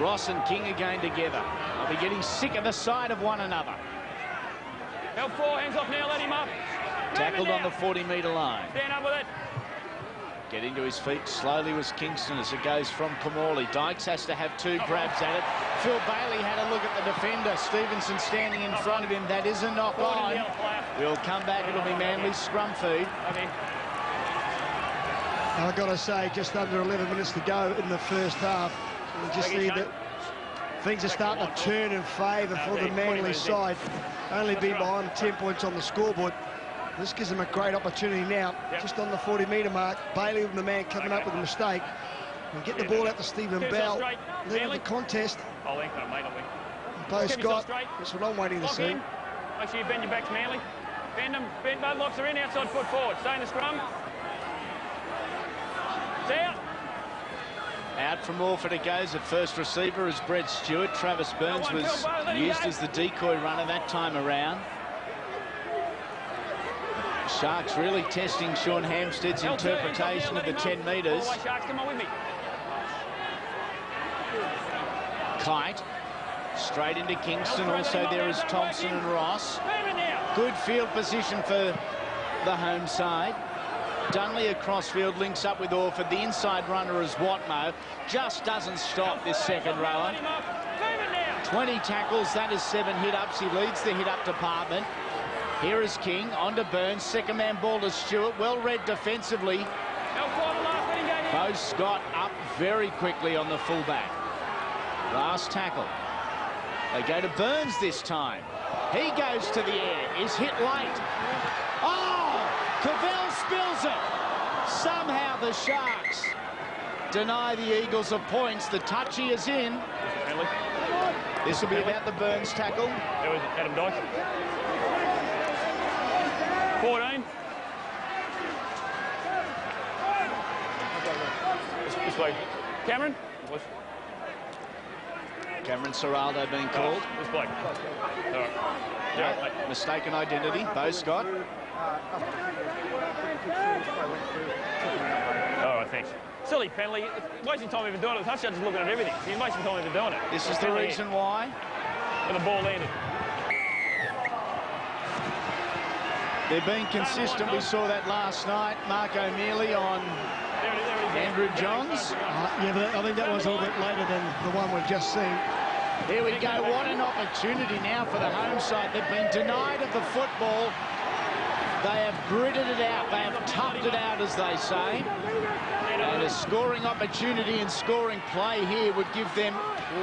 Ross and King again together. They'll be getting sick of the sight of one another. Hands off now, let him up. Tackled on the 40-metre line. Stand up with it. Getting to his feet slowly was Kingston as it goes from Kamali. Dykes has to have 2 grabs at it. Phil Bailey had a look at the defender. Stevenson standing in front of him. That is a knock on. We'll come back. It'll be Manly's scrum feed. I've got to say, just under 11 minutes to go in the first half. You just see that things are starting to turn in favour for the Manly side. Only being behind 10 points on the scoreboard. This gives them a great opportunity now, just on the 40-metre mark. Bailey, the man coming up with a mistake, We get the ball out to Stephen Bell. Leading the contest. I'll link that, mate. I'll link. Bo Scott. That's what I'm waiting to see. Make sure you bend your backs, Manly. Bend them. Bend both locks are in. Outside foot forward. Stay in the scrum. It's out. Out from Orford it goes. At first receiver is Brett Stewart. Travis Burns was used as the decoy runner that time around. Sharks really testing Sean Hampstead's interpretation of the 10 metres. Come on with me. Kite. Straight into Kingston. Also there is Thompson and Ross. Good field position for the home side. Dunley across field, links up with Orford. The inside runner is Watmo. Just doesn't stop this second rower. 20 tackles, that is 7 hit-ups. He leads the hit-up department. Here is King, on to Burns. Second man ball to Stewart. Well read defensively. Bo Scott up very quickly on the fullback. Last tackle. They go to Burns this time. He goes to the air. Is hit late. Oh! Cavell spills it. Somehow the Sharks deny the Eagles of points. The touchy is in. This will be about the Burns tackle. There was Adam Dyke. 14. This way. Cameron. Cameron Serraldo being called. This bloke. All right. Yeah, mistaken identity. Bo Scott. All right, thanks. Silly penalty. Wasting time even doing it. The touchdown just looking at everything. He's wasting time even doing it. This is the reason why. When the ball landed. They're being consistent. We saw that last night. Mark O'Mealy on Andrew Johns. Yeah, but I think that was a little bit later than the one we've just seen. Here we go. What an opportunity now for the home side. They've been denied of the football. They have gritted it out. They have toughed it out, as they say. And a scoring opportunity and scoring play here would give them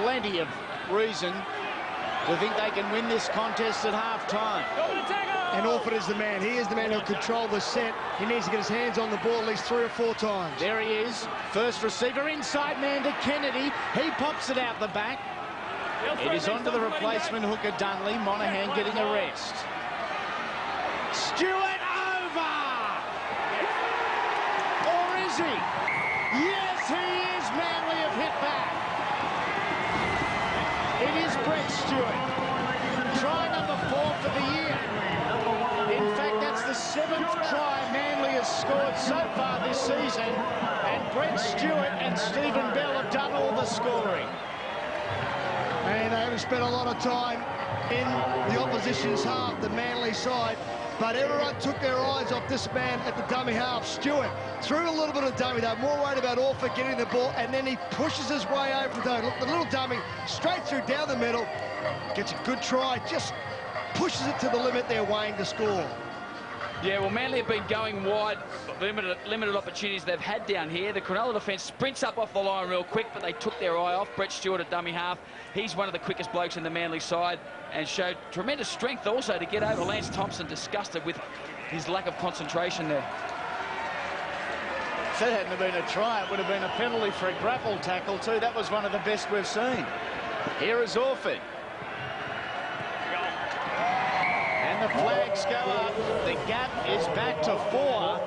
plenty of reason to think they can win this contest at half-time. And Orford is the man. He is the man who'll control the set. He needs to get his hands on the ball at least 3 or 4 times. There he is. First receiver, inside man to Kennedy. He pops it out the back. It is onto the replacement hooker, Dunley. Monaghan getting a rest. Stewart over! Or is he? Yes, he is. Manly have hit back. It is Brett Stewart. Try number 4 for the year. In fact, that's the 7th try Manly has scored so far this season. And Brett Stewart and Stephen Bell have done all the scoring. And they haven't spent a lot of time in the opposition's half, the Manly side. But everyone took their eyes off this man at the dummy half. Stewart threw a little bit of dummy. They're more worried about Orford getting the ball, and then he pushes his way over the look, the little dummy straight through down the middle. Gets a good try, just pushes it to the limit. They're weighing to score. Yeah, well, Manly have been going wide, limited opportunities they've had down here. The Cronulla defence sprints up off the line real quick, but they took their eye off. Brett Stewart at dummy half. He's one of the quickest blokes in the Manly side and showed tremendous strength also to get over Lance Thompson, disgusted with his lack of concentration there. If that hadn't been a try, it would have been a penalty for a grapple tackle too. That was one of the best we've seen. Here is Orford. And the flags go up. The gap is back to 4.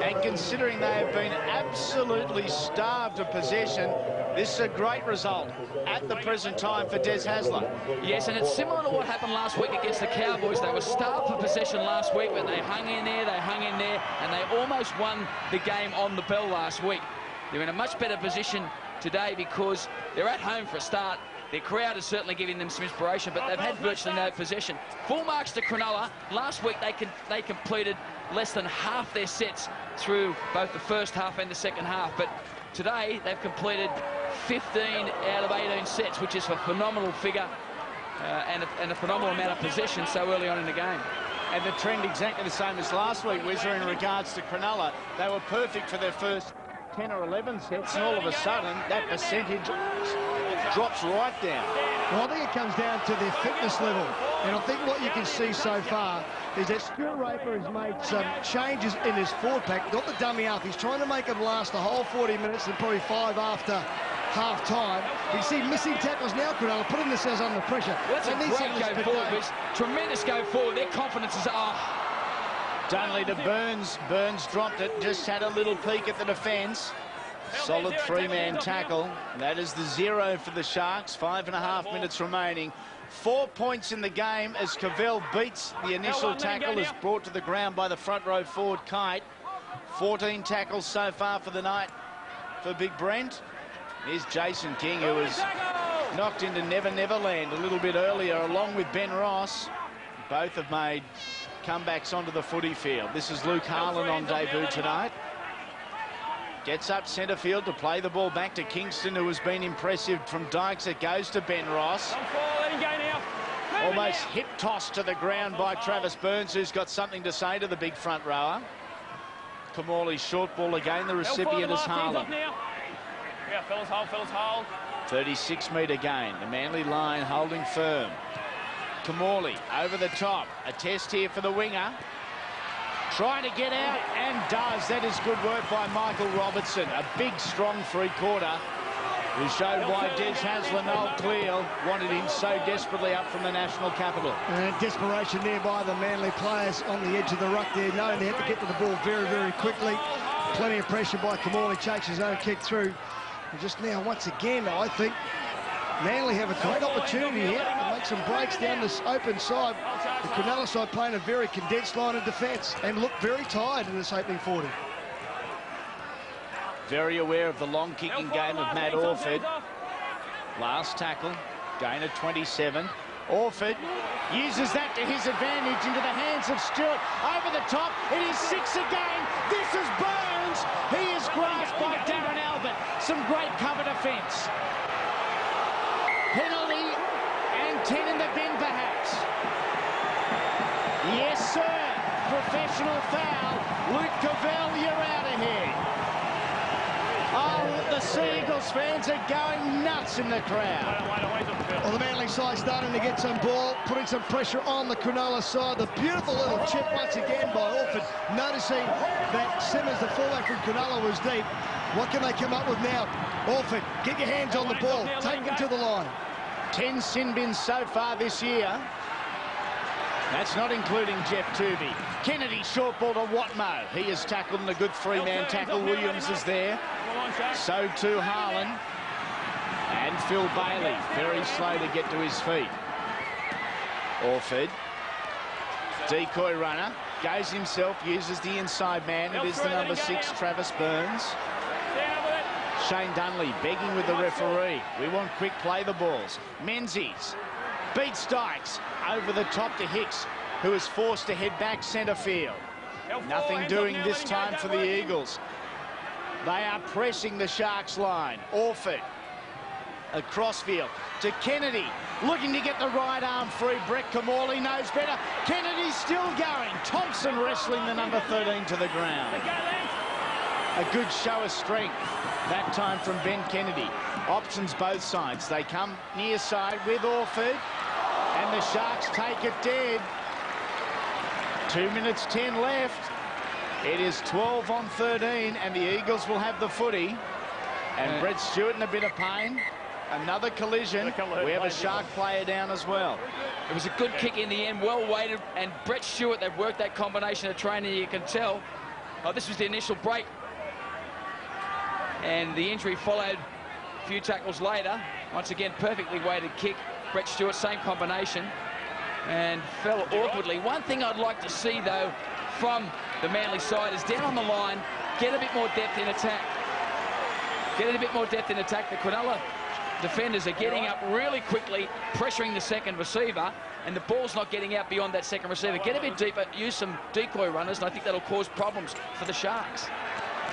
And considering they have been absolutely starved of possession, this is a great result at the present time for Des Hasler. Yes, and it's similar to what happened last week against the Cowboys. They were starved for possession last week, but they hung in there, and they almost won the game on the bell last week. They're in a much better position today because they're at home for a start. Their crowd is certainly giving them some inspiration, but they've had virtually no possession. Full marks to Cronulla. Last week they completed less than half their sets through both the first half and the second half, but today they've completed 15 out of 18 sets, which is a phenomenal figure and a phenomenal amount of possession so early on in the game. And the trend exactly the same as last week, Wizzer, in regards to Cronulla. They were perfect for their first 10 or 11 sets, and all of a sudden that percentage drops right down. Well, I think it comes down to their fitness level. And I think what you can see so far is that Stuart Raper has made some changes in his forward pack, not the dummy half. He's trying to make him last the whole 40 minutes and probably 5 after half-time. You see missing tackles now, Cronulla, putting themselves under pressure. That's a great go forward, Wiz. Tremendous go forward. Their confidence is... Dunley to Burns. Burns dropped it, just had a little peek at the defence. Solid three-man tackle. That is the 0 for the Sharks. 5.5 minutes remaining. 4 points in the game as Cavell beats the initial tackle, is brought to the ground by the front row forward Kite. 14 tackles so far for the night for Big Brent. Here's Jason King, who was knocked into Never Never Land a little bit earlier, along with Ben Ross. Both have made comebacks onto the footy field. This is Luke Harlan on debut tonight. Gets up centre field to play the ball back to Kingston, who has been impressive from Dykes. It goes to Ben Ross. Almost hip tossed to the ground by Travis Burns, who's got something to say to the big front rower. Kamali's short ball again. The recipient is Harlan. Yeah, Phil's hold. 36-metre gain. The Manly line holding firm. Kamali over the top. A test here for the winger. Trying to get out, and does. That is good work by Michael Robertson. A big, strong three-quarter, who showed why Des Hasler, Noel Cleal wanted him so desperately up from the national capital. And desperation there by the Manly players on the edge of the ruck there, knowing they have to get to the ball very, very quickly. Plenty of pressure by Kamali, takes his own kick through. And just now, once again, I think Manly have a great opportunity here to make some breaks down this open side. The Cronulla side playing a very condensed line of defence and look very tired in this opening 40. Very aware of the long kicking game of Matt Orford. Last tackle, gain of 27. Orford uses that to his advantage into the hands of Stewart. Over the top, it is 6 again. This is Burns. He is grasped by Darren Albert. Some great cover defence. Penalty and 10 in the bin, perhaps. Yes, sir. Professional foul. Luke Cavell, you're out of here. Oh, the Sea Eagles fans are going nuts in the crowd. Well, the Manly side starting to get some ball, putting some pressure on the Cronulla side. The beautiful little chip once again by Orford, noticing that Simmons, the fullback from Cronulla, was deep. What can they come up with now? Orford, get your hands on the ball, take them to the line. 10 sin bins so far this year. That's not including Jeff Tooby. Kennedy short ball to Watmo. He is tackled in a good three-man tackle. Williams is there. So too Harlan. And Phil Bailey, very slow to get to his feet. Orford. Decoy runner. Goes himself, uses the inside man. It is the number 6, Travis Burns. Shane Dunley begging with the referee. We want quick play the balls. Menzies beats Dykes over the top to Hicks, who is forced to head back centre field. Nothing doing this time for the Eagles. They are pressing the Sharks line. Orford across field to Kennedy, looking to get the right arm free. Brett Kamali knows better. Kennedy's still going. Thompson wrestling the number 13 to the ground. A good show of strength, that time from Ben Kennedy. Options both sides. They come near side with Orford, and the Sharks take it dead. 2 minutes 10 left. It is 12 on 13, and the Eagles will have the footy. And Brett Stewart in a bit of pain. Another collision. We have a Shark player down as well. It was a good kick in the end, well weighted, and Brett Stewart, they've worked that combination of training, you can tell. Oh, this was the initial break. And the injury followed a few tackles later. Once again, perfectly weighted kick. Brett Stewart, same combination, and fell awkwardly. One thing I'd like to see, though, from the Manly side is down on the line, get a bit more depth in attack. Get a bit more depth in attack. The Cronulla defenders are getting up really quickly, pressuring the second receiver, and the ball's not getting out beyond that second receiver. Get a bit deeper, use some decoy runners, and I think that'll cause problems for the Sharks.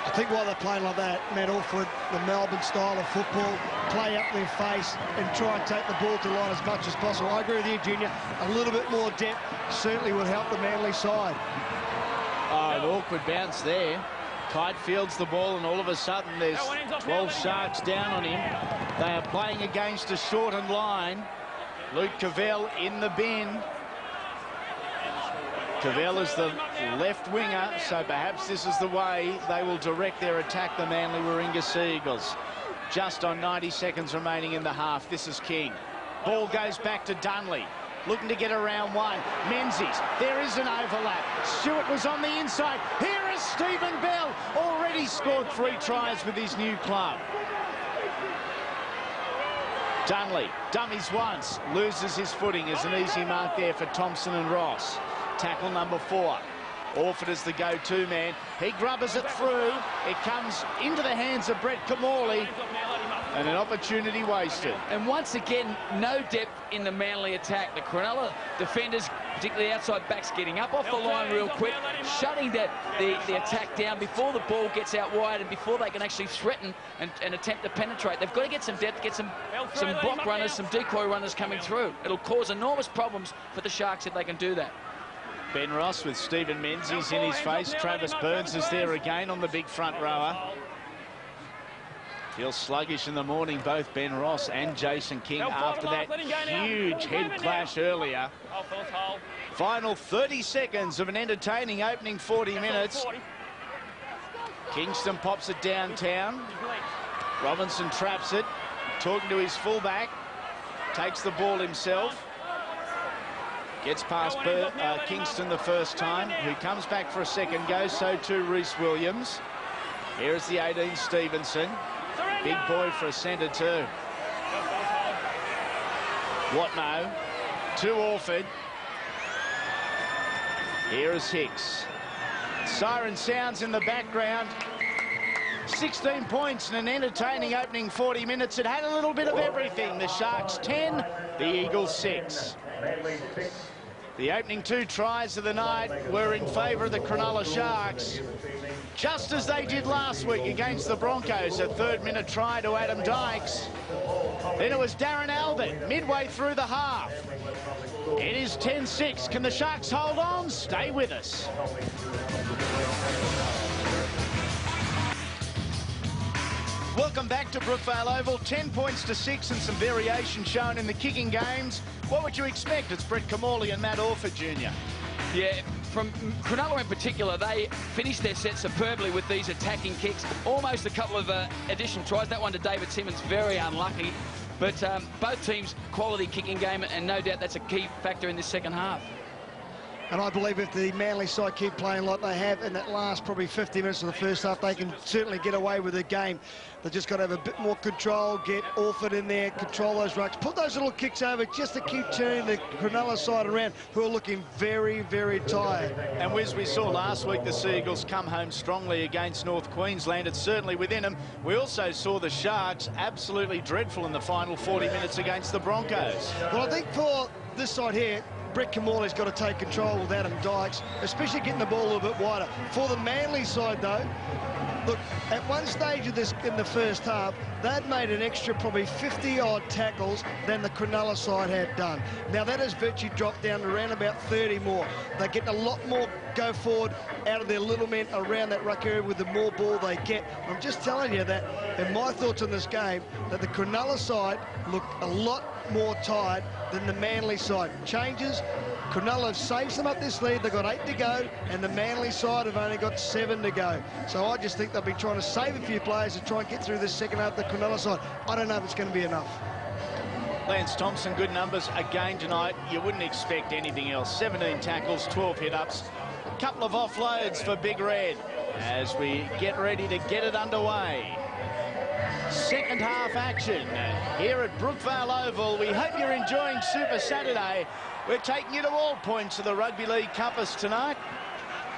I think while they're playing like that, Matt Orford, the Melbourne style of football, play up their face and try and take the ball to line as much as possible. I agree with you, Junior. A little bit more depth certainly would help the Manly side. Oh, an awkward bounce there. Kite fields the ball, and all of a sudden there's 12 Sharks down on him. They are playing against a shortened line. Luke Cavell in the bin. Cavell is the left winger, so perhaps this is the way they will direct their attack, the Manly Warringah Sea Eagles. Just on 90 seconds remaining in the half. This is King. Ball goes back to Dunley. Looking to get around one. Menzies. There is an overlap. Stewart was on the inside. Here is Stephen Bell. Already scored 3 tries with his new club. Dunley dummies once. Loses his footing. There's an easy mark there for Thompson and Ross. Tackle number 4. Orford is the go-to man. He grubbers it through. It comes into the hands of Brett Kamali. And an opportunity wasted. And once again, no depth in the Manly attack. The Cronulla defenders, particularly outside backs, getting up off the line real quick, shutting the attack down before the ball gets out wide and before they can actually threaten and attempt to penetrate. They've got to get some depth, get some block runners, some decoy runners coming through. It'll cause enormous problems for the Sharks if they can do that. Ben Ross with Stephen Menzies in his face. Travis Burns is there again on the big front rower. Feels sluggish in the morning, both Ben Ross and Jason King, after that huge head clash earlier. Final 30 seconds of an entertaining opening 40 minutes. Kingston pops it downtown. Robinson traps it, talking to his fullback. Takes the ball himself. Gets past Kingston the first time, who comes back for a second go. So too Reece Williams. Here's the 18, Stevenson. Big boy for a centre too. Watno to Orford. Here is Hicks. Siren sounds in the background. 16 points in an entertaining opening 40 minutes. It had a little bit of everything. The Sharks 10, the Eagles 6. The opening 2 tries of the night were in favour of the Cronulla Sharks, just as they did last week against the Broncos. A 3rd-minute try to Adam Dykes. Then it was Darren Albert midway through the half. It is 10-6. Can the Sharks hold on? Stay with us. Welcome back to Brookvale Oval. 10 points to 6 and some variation shown in the kicking games. What would you expect? It's Brett Kamali and Matt Orford Jr. Yeah, from Cronulla in particular, they finished their set superbly with these attacking kicks. Almost a couple of additional tries. That one to David Simmons, very unlucky. But both teams, quality kicking game, and no doubt that's a key factor in this second half. And I believe if the Manly side keep playing like they have in that last probably 50 minutes of the first half, they can certainly get away with the game. They've just got to have a bit more control, get Orford in there, control those rucks, put those little kicks over just to keep turning the Cronulla side around, who are looking very, very tired. And as we saw last week, the Sea Eagles come home strongly against North Queensland. It's certainly within them. We also saw the Sharks absolutely dreadful in the final 40 minutes against the Broncos. Well, I think for this side here, Brett Kamali's got to take control with Adam Dykes, especially getting the ball a little bit wider. For the Manly side, though, look, at one stage of this in the first half, they'd made an extra probably 50-odd tackles than the Cronulla side had done. Now, that has virtually dropped down to around about 30 more. They're getting a lot more go forward out of their little men around that ruck area with the more ball they get. I'm just telling you that, in my thoughts on this game, that the Cronulla side look a lot more tired than the Manly side. Changes. Cronulla have saved some up this lead. They've got 8 to go, and the Manly side have only got 7 to go. So I just think they'll be trying to save a few players to try and get through this second half of the Cronulla side. I don't know if it's going to be enough. Lance Thompson, good numbers again tonight. You wouldn't expect anything else. 17 tackles, 12 hit-ups. A couple of offloads for Big Red as we get ready to get it underway. Second half action here at Brookvale Oval. We hope you're enjoying Super Saturday. We're taking you to all points of the Rugby League compass tonight.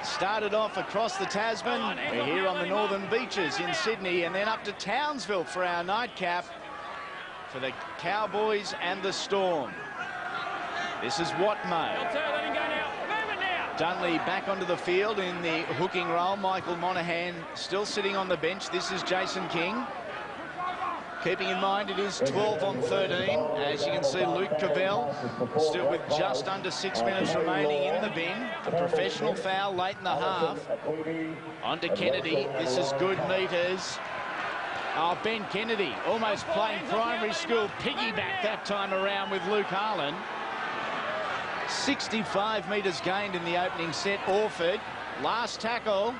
Started off across the Tasman. We're here on the Northern Beaches in Sydney, and then up to Townsville for our nightcap for the Cowboys and the Storm. This is Watmo. Dunley back onto the field in the hooking role. Michael Monaghan still sitting on the bench. This is Jason King. Keeping in mind it is 12 on 13. As you can see, Luke Cavell still with just under 6 minutes remaining in the bin. A professional foul late in the half. On to Kennedy. This is good meters. Oh, Ben Kennedy almost playing primary school piggyback that time around with Luke Harlan. 65 metres gained in the opening set. Orford, last tackle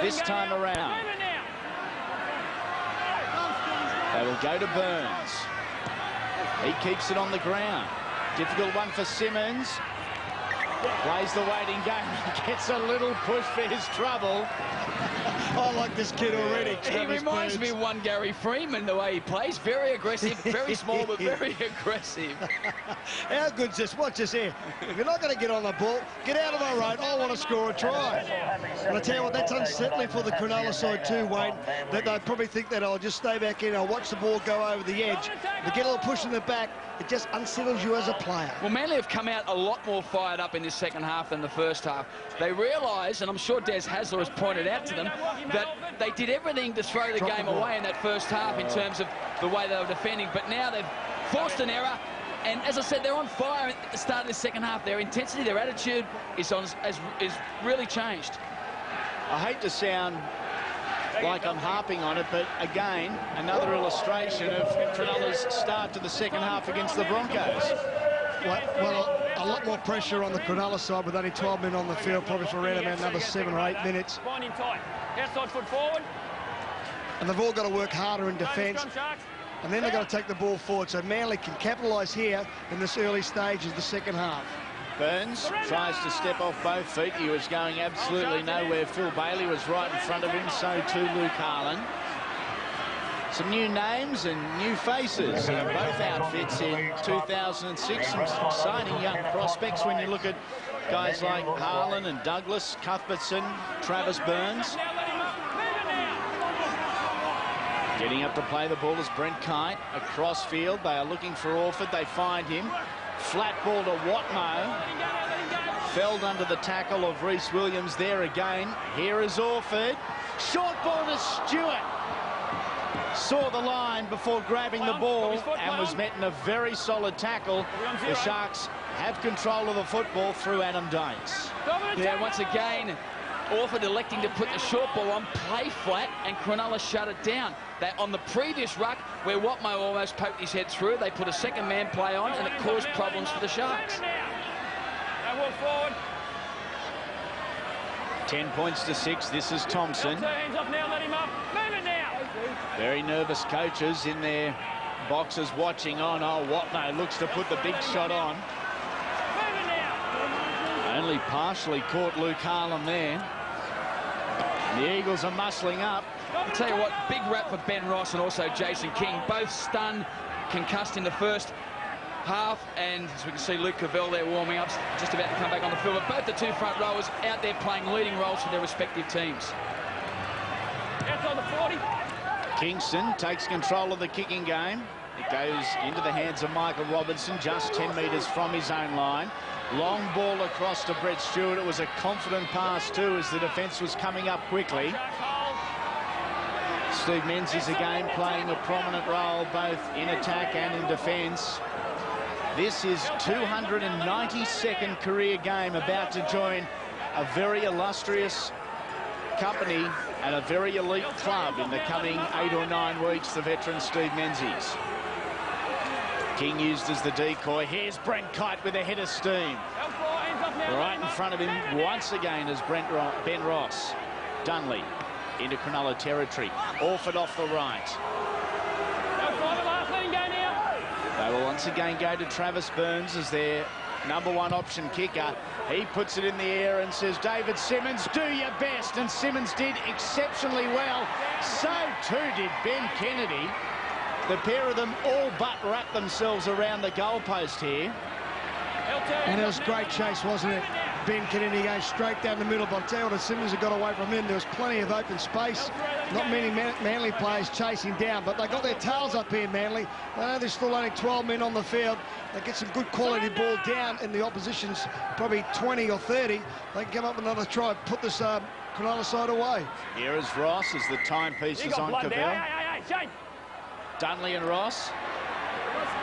this time around. They will go to Burns. He keeps it on the ground. Difficult one for Simmons. Plays the waiting game. Gets a little push for his trouble. I like this kid already. He reminds me of one Gary Freeman, the way he plays. Very aggressive, very small, but very aggressive. How good's this? Watch this here. If you're not going to get on the ball, get out of my road. I want to score a try. And I tell you what, that's unsettling for the Cronulla side too, Wayne, that they probably think that I'll just stay back in, I'll watch the ball go over the edge. They get a little push in the back. It just unsettles you as a player. Well, Manly have come out a lot more fired up in this second half than the first half. They realise, and I'm sure Des Hasler has pointed out to them, that they did everything to throw the game away in that first half in terms of the way they were defending. But now they've forced an error. And as I said, they're on fire at the start of the second half. Their intensity, their attitude is really changed. I hate to sound like I'm harping on it, but again, another illustration of Cronulla's start to the second half against the Broncos. Well, a lot more pressure on the Cronulla side with only 12 men on the field, probably for around about another 7 or 8 minutes. Outside foot forward. And they've all got to work harder in defence. And then they've got to take the ball forward. So Manly can capitalise here in this early stage of the second half. Burns tries to step off both feet. He was going absolutely nowhere. Phil Bailey was right in front of him, so too Luke Harlan. Some new names and new faces in both outfits in 2006. Some exciting young prospects when you look at guys like Harlan and Douglas, Cuthbertson, Travis Burns. Getting up to play the ball is Brent Kite. Across field, they are looking for Orford. They find him. Flat ball to Watmo. Felled under the tackle of Reece Williams there again. Here is Orford. Short ball to Stewart. Saw the line before grabbing the ball and was met in a very solid tackle. The Sharks have control of the football through Adam Dates. Yeah, once again, Orford electing to put the short ball on, play flat, and Cronulla shut it down. They, on the previous ruck, where Watmo almost poked his head through, they put a second man play on, and it caused problems for the Sharks. 10 points to 6. This is Thompson. Very nervous coaches in their boxes watching on. Oh, Watmo looks to put the big shot on. Only partially caught Luke Harlan there. The Eagles are muscling up. I'll tell you what, big rap for Ben Ross and also Jason King. Both stunned, concussed in the first half. And as we can see, Luke Cavell there warming up, just about to come back on the field. But both the two front rowers out there playing leading roles for their respective teams. Outside the 40. Kingston takes control of the kicking game. It goes into the hands of Michael Robinson, just 10 metres from his own line. Long ball across to Brett Stewart. It was a confident pass too as the defence was coming up quickly. Steve Menzies again playing a prominent role both in attack and in defence. This is 292nd career game, about to join a very illustrious company and a very elite club in the coming 8 or 9 weeks, the veteran Steve Menzies. King used as the decoy. Here's Brent Kite with a head of steam. Right in front of him once again is Ben Ross. Dunley into Cronulla territory. Orford off the right. They will once again go to Travis Burns as their #1 option kicker. He puts it in the air and says, David Simmons, do your best. And Simmons did exceptionally well. So too did Ben Kennedy. The pair of them all but wrapped themselves around the goalpost here. And it was great chase, wasn't it? Ben Kennedy going straight down the middle, but I'll tell you what, as soon as it got away from him, there was plenty of open space. Not many Manly players chasing down, but they got their tails up here, Manly. I know there's still only 12 men on the field. They get some good quality ball down in the opposition's probably 20 or 30. They can come up with another try, put this Cronulla side away. Here is Ross as the timepiece is on Cavell. Shane. Dunley and Ross.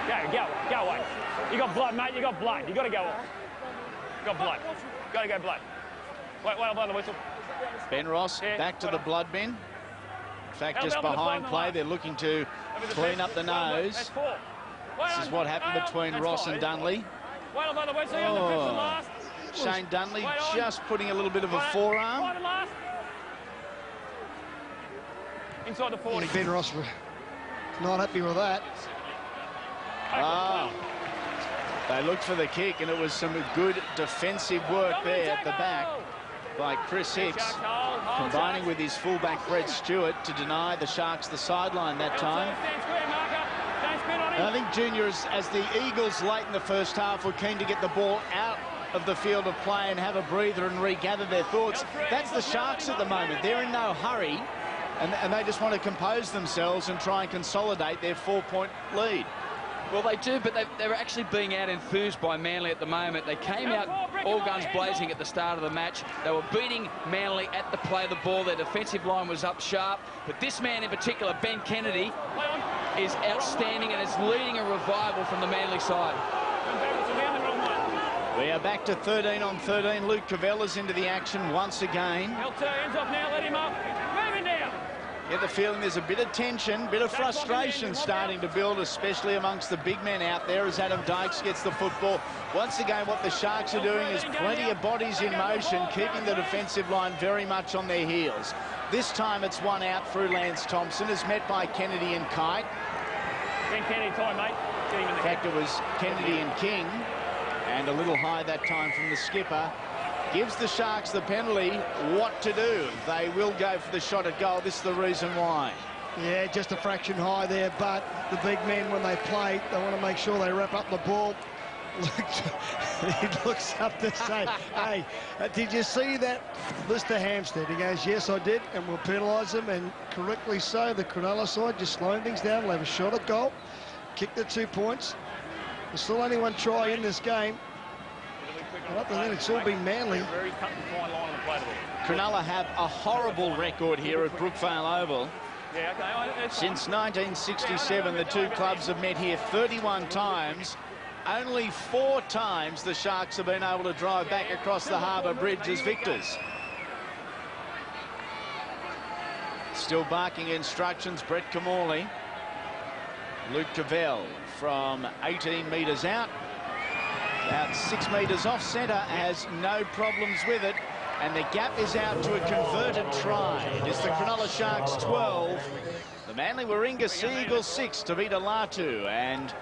Go away. You got blood, mate. You got blood. You got to go off. You got blood. Got to go blood. Wait, I'll blow the whistle. Ben Ross back to the blood bin. In fact, just behind play, they're looking to clean up the nose. This is what happened between Ross and Dunley. Oh. Shane Dunley just putting a little bit of a forearm. Inside the 40. Ben Ross not happy with that. Ah. They looked for the kick, and it was some good defensive work there at the back by Chris Hicks, combining with his fullback Brett Stewart to deny the Sharks the sideline that time. And I think juniors, as the Eagles late in the first half were keen to get the ball out of the field of play and have a breather and regather their thoughts. That's the Sharks at the moment. They're in no hurry, and they just want to compose themselves and try and consolidate their 4-point lead. Well, they do, but they're actually being out-enthused by Manly at the moment. They came out all guns blazing at the start of the match. They were beating Manly at the play of the ball. Their defensive line was up sharp. But this man in particular, Ben Kennedy, is outstanding and is leading a revival from the Manly side. We are back to 13 on 13. Luke Cavella's into the action once again. Hands off now, let him up. Moving down. Get the feeling there's a bit of tension, bit of frustration starting to build, especially amongst the big men out there as Adam Dykes gets the football. Once again, what the Sharks are doing is plenty of bodies in motion, keeping the defensive line very much on their heels. This time it's one out through Lance Thompson, is met by Kennedy and Kite. Kennedy time, mate. Get him in the In fact, it was Kennedy and King, and a little high that time from the skipper. Gives the Sharks the penalty. What to do? They will go for the shot at goal. This is the reason why. Yeah, just a fraction high there, but the big men, when they play, they want to make sure they wrap up the ball. He looks up to say, hey, did you see that, Mr. Hampstead? He goes, yes, I did, and we'll penalise them, and correctly so. The Cronulla side just slowing things down. They'll have a shot at goal, kick the 2 points. There's still only one try in this game. And up to then, it's all been Manly. Cronulla have a horrible record here at Brookvale Oval. Since 1967, the two clubs have met here 31 times. Only 4 times the Sharks have been able to drive back across the Harbour Bridge as victors. Still barking instructions, Brett Camorley. Luke Cavell from 18 metres out. About 6 metres off centre, has no problems with it. And the gap is out to a converted try. It is the Cronulla Sharks 12. The Manly Warringah Sea Eagles 6 to Tavita Latu and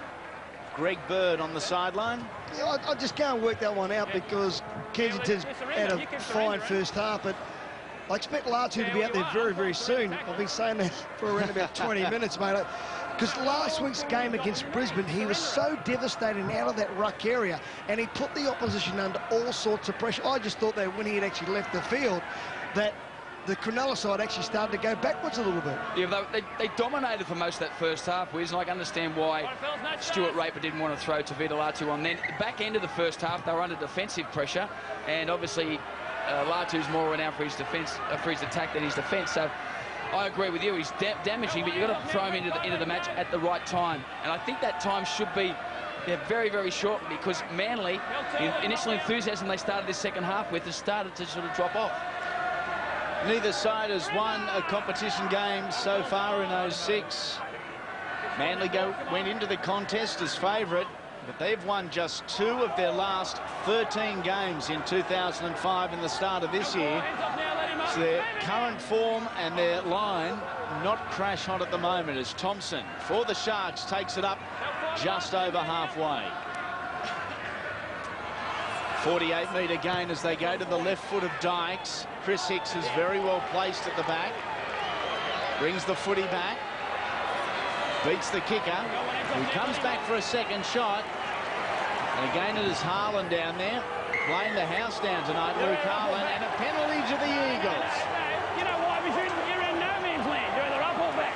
Greg Bird on the sideline. Yeah, I just can't work that one out because Kensington's had a fine first half, but I expect Latu to be out there very, very soon. I've been saying that for around about 20 minutes, mate. Because last week's game against Brisbane, he was so devastating out of that ruck area, and he put the opposition under all sorts of pressure. I just thought that when he had actually left the field, that the Cronulla side actually started to go backwards a little bit. Yeah, they dominated for most of that first half, Wiz, and I can understand why Stuart Raper didn't want to throw Tavita Latu on then. At the back end of the first half, they were under defensive pressure, and obviously Latu's more renowned for his defence, for his attack than his defence. So I agree with you. He's damaging, but you've got to throw him into the match at the right time. And I think that time should be very, very short, because Manly, the initial enthusiasm they started this second half with, has started to sort of drop off. Neither side has won a competition game so far in 06. Manly went into the contest as favourite, but they've won just 2 of their last 13 games in 2005 in the start of this year. So their current form and their line not crash hot at the moment as Thompson for the Sharks takes it up just over halfway. 48-metre gain as they go to the left foot of Dykes. Chris Hicks is very well placed at the back. Brings the footy back. Beats the kicker, who comes back for a second shot. And again it is Harlan down there, playing the house down tonight, Luke Harlan, and a penalty to the Eagles. You know why? Because you're in no man's land. You're either up or back.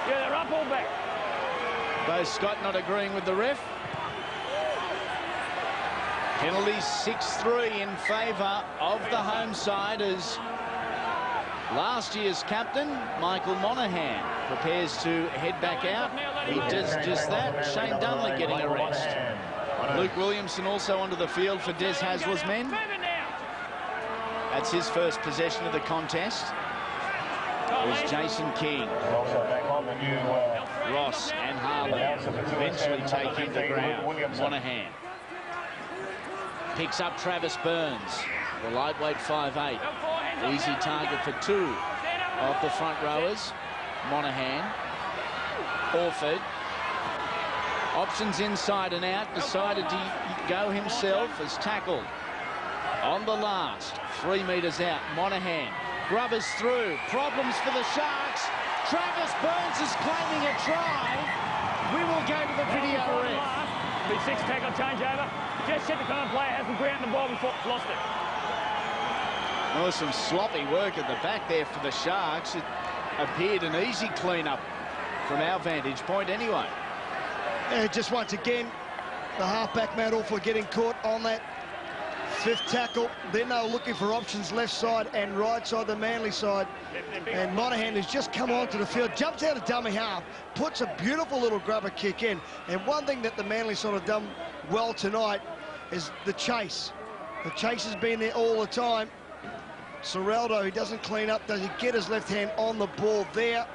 You're either up or back. Bo Scott not agreeing with the ref. Penalty 6-3 in favour of the home side as last year's captain, Michael Monaghan, prepares to head back out. He does just that. Shane Dunley getting a rest. Luke Williamson also onto the field for Des Hasler's men. That's his first possession of the contest. There's Jason King. Ross and Harlan eventually take him to ground. Monaghan. Picks up Travis Burns, the lightweight 5'8". Easy target for two of the front rowers. Monahan, Orford. Options inside and out. Decided to go himself as tackled. On the last, 3 metres out. Monahan grubbers through. Problems for the Sharks. Travis Burns is claiming a try. We will go to the video ref. Be 6 tackle changeover. Just hit the current player, hasn't grounded the ball before, lost it. Well, some sloppy work at the back there for the Sharks. It appeared an easy clean-up from our vantage point anyway. Just once again, the halfback Matt Orford getting caught on that 5th tackle. Then they were looking for options left side and right side, the Manly side. And Monahan has just come onto the field, jumps out of dummy half, puts a beautiful little grubber kick in. And one thing that the Manly side have done well tonight is the chase. The chase has been there all the time. Serraldo, he doesn't clean up. Does he get his left hand on the ball there?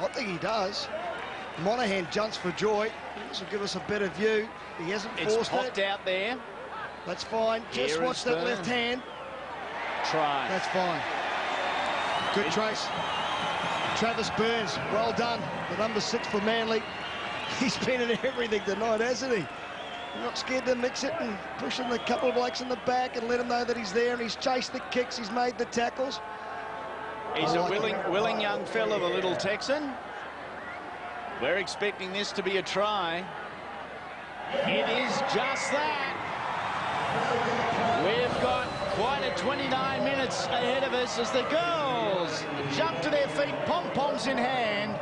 I think he does. Monahan jumps for joy. This will give us a better view. He hasn't forced it. It's popped out there. That's fine. Just watch that left hand. Try. That's fine. Good trace. Travis Burns, well done. The number 6 for Manly. He's been in everything tonight, hasn't he? Not scared to mix it and pushing the couple of blokes in the back and let him know that he's there, and he's chased the kicks, he's made the tackles. He's a willing young fella, the little Texan. We're expecting this to be a try. It is just that. We've got quite a 29 minutes ahead of us as the girls jump to their feet, pom-poms in hand.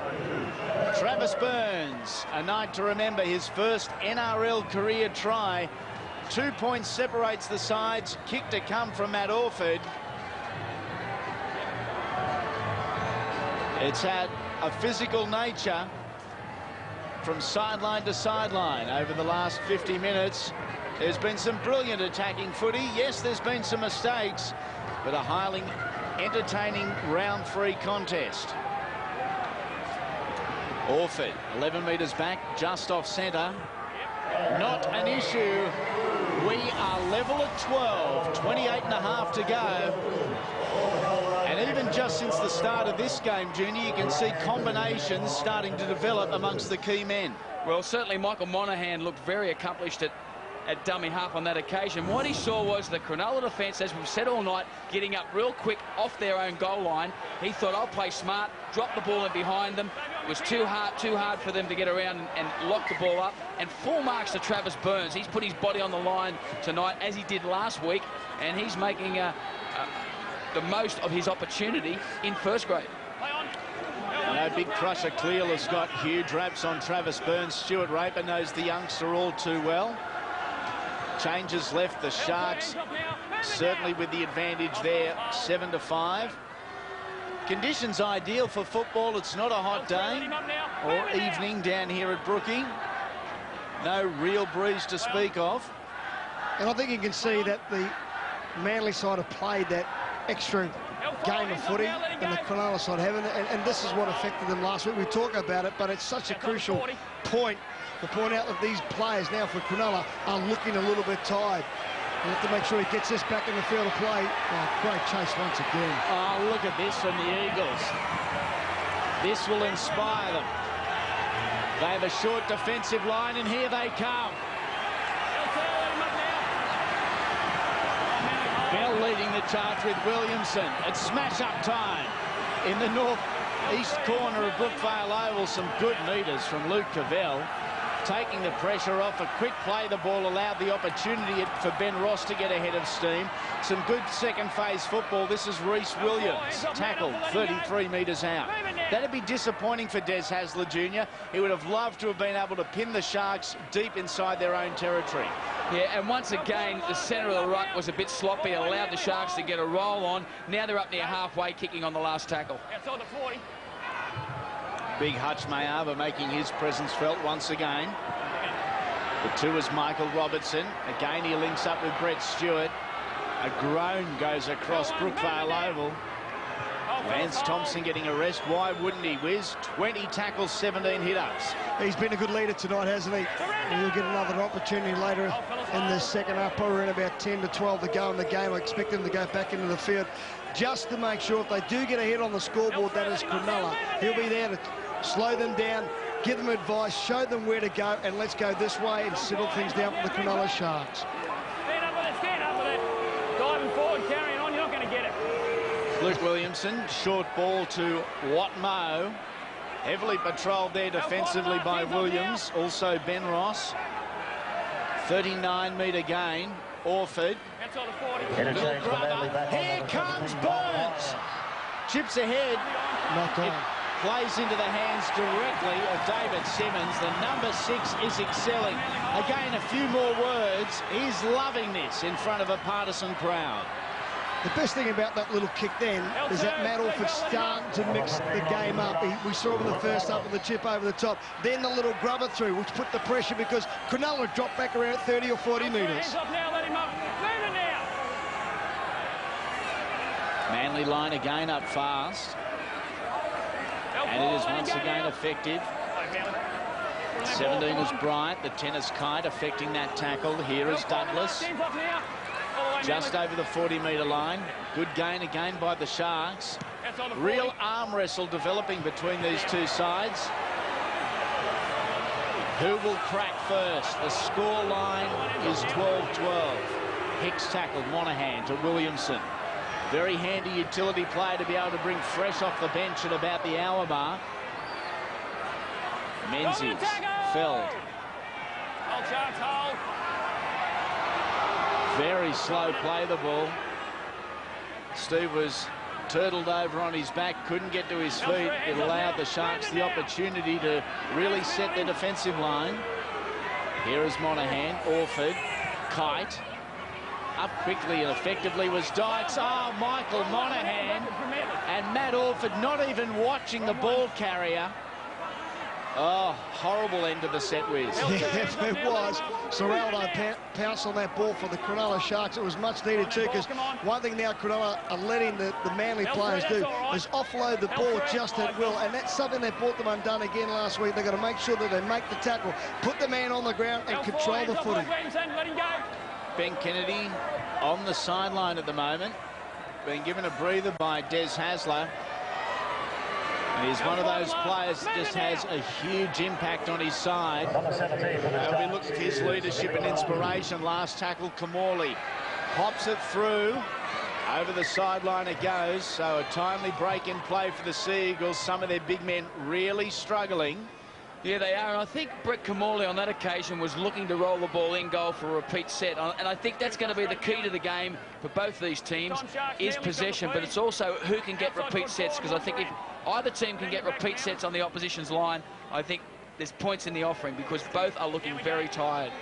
Travis Burns, a night to remember, his first NRL career try. 2 points separates the sides. Kick to come from Matt Orford. It's had a physical nature from sideline to sideline over the last 50 minutes. There's been some brilliant attacking footy. Yes, there's been some mistakes, but a highly entertaining round 3 contest. Orford, 11 metres back, just off centre. Not an issue. We are level at 12, 28 and a half to go. And even just since the start of this game, Junior, you can see combinations starting to develop amongst the key men. Well, certainly Michael Monahan looked very accomplished at dummy half on that occasion. What he saw was the Cronulla defence, as we've said all night, getting up real quick off their own goal line. He thought, I'll play smart, drop the ball in behind them. It was too hard for them to get around and lock the ball up. And full marks to Travis Burns. He's put his body on the line tonight, as he did last week, and he's making the most of his opportunity in first grade. No, big crusher Cleal has got huge raps on Travis Burns. Stuart Raper knows the youngster all too well. Changes left the Sharks, certainly with the advantage there, 7-5. Conditions ideal for football. It's not a hot day or evening down here at Brooky. No real breeze to speak of. And I think you can see that the Manly side have played that extra game of footy and the Cronulla side haven't. And this is what affected them last week. We talk about it, but it's such a crucial point to point out that these players now for Cronulla are looking a little bit tired. You have to make sure he gets this back in the field of play. Oh, great chase once again. Oh, look at this from the Eagles. This will inspire them. They have a short defensive line, and here they come. Bell leading the charge with Williamson. It's smash-up time in the north-east corner of Brookvale Oval. Some good meters from Luke Cavell, taking the pressure off. A quick play, the ball allowed the opportunity for Ben Ross to get ahead of steam. Some good second phase football. This is Reece Williams, tackled 33 metres out. That'd be disappointing for Des Hasler Jr. He would have loved to have been able to pin the Sharks deep inside their own territory. Yeah, and once again, the centre of the ruck was a bit sloppy, allowed the Sharks to get a roll on. Now they're up near halfway, kicking on the last tackle. Outside the 40. Big Hutch Mayava making his presence felt once again. The 2 is Michael Robertson. Again, he links up with Brett Stewart. A groan goes across Brookvale Oval. Lance Thompson getting a rest. Why wouldn't he, Wiz? 20 tackles, 17 hit-ups. He's been a good leader tonight, hasn't he? And he'll get another opportunity later in the second half. Probably around about 10 to 12 to go in the game. I expect him to go back into the field just to make sure if they do get ahead on the scoreboard, that is Cronulla. He'll be there to slow them down, give them advice, show them where to go, and let's go this way and settle things down for the Cronulla Sharks. Stand up with it, stand up with it. Diving forward, carrying on, you're not going to get it. Luke Williamson, short ball to Watmo. Heavily patrolled there defensively by Williams. Also Ben Ross. 39-metre gain. Orford. Little grubber. Here comes Burns. Chips ahead. Knocked on. Plays into the hands directly of David Simmons. The number 6 is excelling. Again, a few more words. He's loving this in front of a partisan crowd. The best thing about that little kick then is that Matt Orford's starting to mix the game up. We saw him in the first half with the chip over the top. Then the little grubber through, which put the pressure because Cronulla dropped back around 30 or 40 metres. Hands up now, let him up. Move it now. Manly line again up fast. And it is once again effective. 17 is Bryant, the tennis kite affecting that tackle. Here is Douglas. Just over the 40-metre line. Good gain again by the Sharks. Real arm wrestle developing between these two sides. Who will crack first? The score line is 12-12. Hicks tackled Monahan to Williamson. Very handy utility player to be able to bring fresh off the bench at about the hour mark. Menzies, Feld. Hold, Sharks, hold. Very slow play the ball. Steve was turtled over on his back, couldn't get to his feet. It allowed the Sharks the opportunity to really set their defensive line. Here is Monahan, Orford, Kite. Up quickly and effectively was Dykes. Oh, Michael Monahan and Matt Orford not even watching the ball carrier. Oh, horrible end of the set, Wiz. Yeah, it was. Serraldo pounced on that ball for the Cronulla Sharks. It was much needed too, because one thing now Cronulla are letting the Manly players do is offload the ball just at will, and that's something that brought them undone again last week. They've got to make sure that they make the tackle, put the man on the ground and control the footy. Ben Kennedy on the sideline at the moment, being given a breather by Des Hasler. And he's one of those players that just has a huge impact on his side. They'll be looking for his leadership and inspiration. Last tackle, Kamali pops it through. Over the sideline it goes. So a timely break in play for the Sea Eagles. Some of their big men really struggling. Yeah, they are, and I think Brett Kamali on that occasion was looking to roll the ball in goal for a repeat set, and I think that's going to be the key to the game for both these teams is possession, but it's also who can get repeat sets, because I think if either team can get repeat sets on the opposition's line, I think there's points in the offering, because both are looking very tired.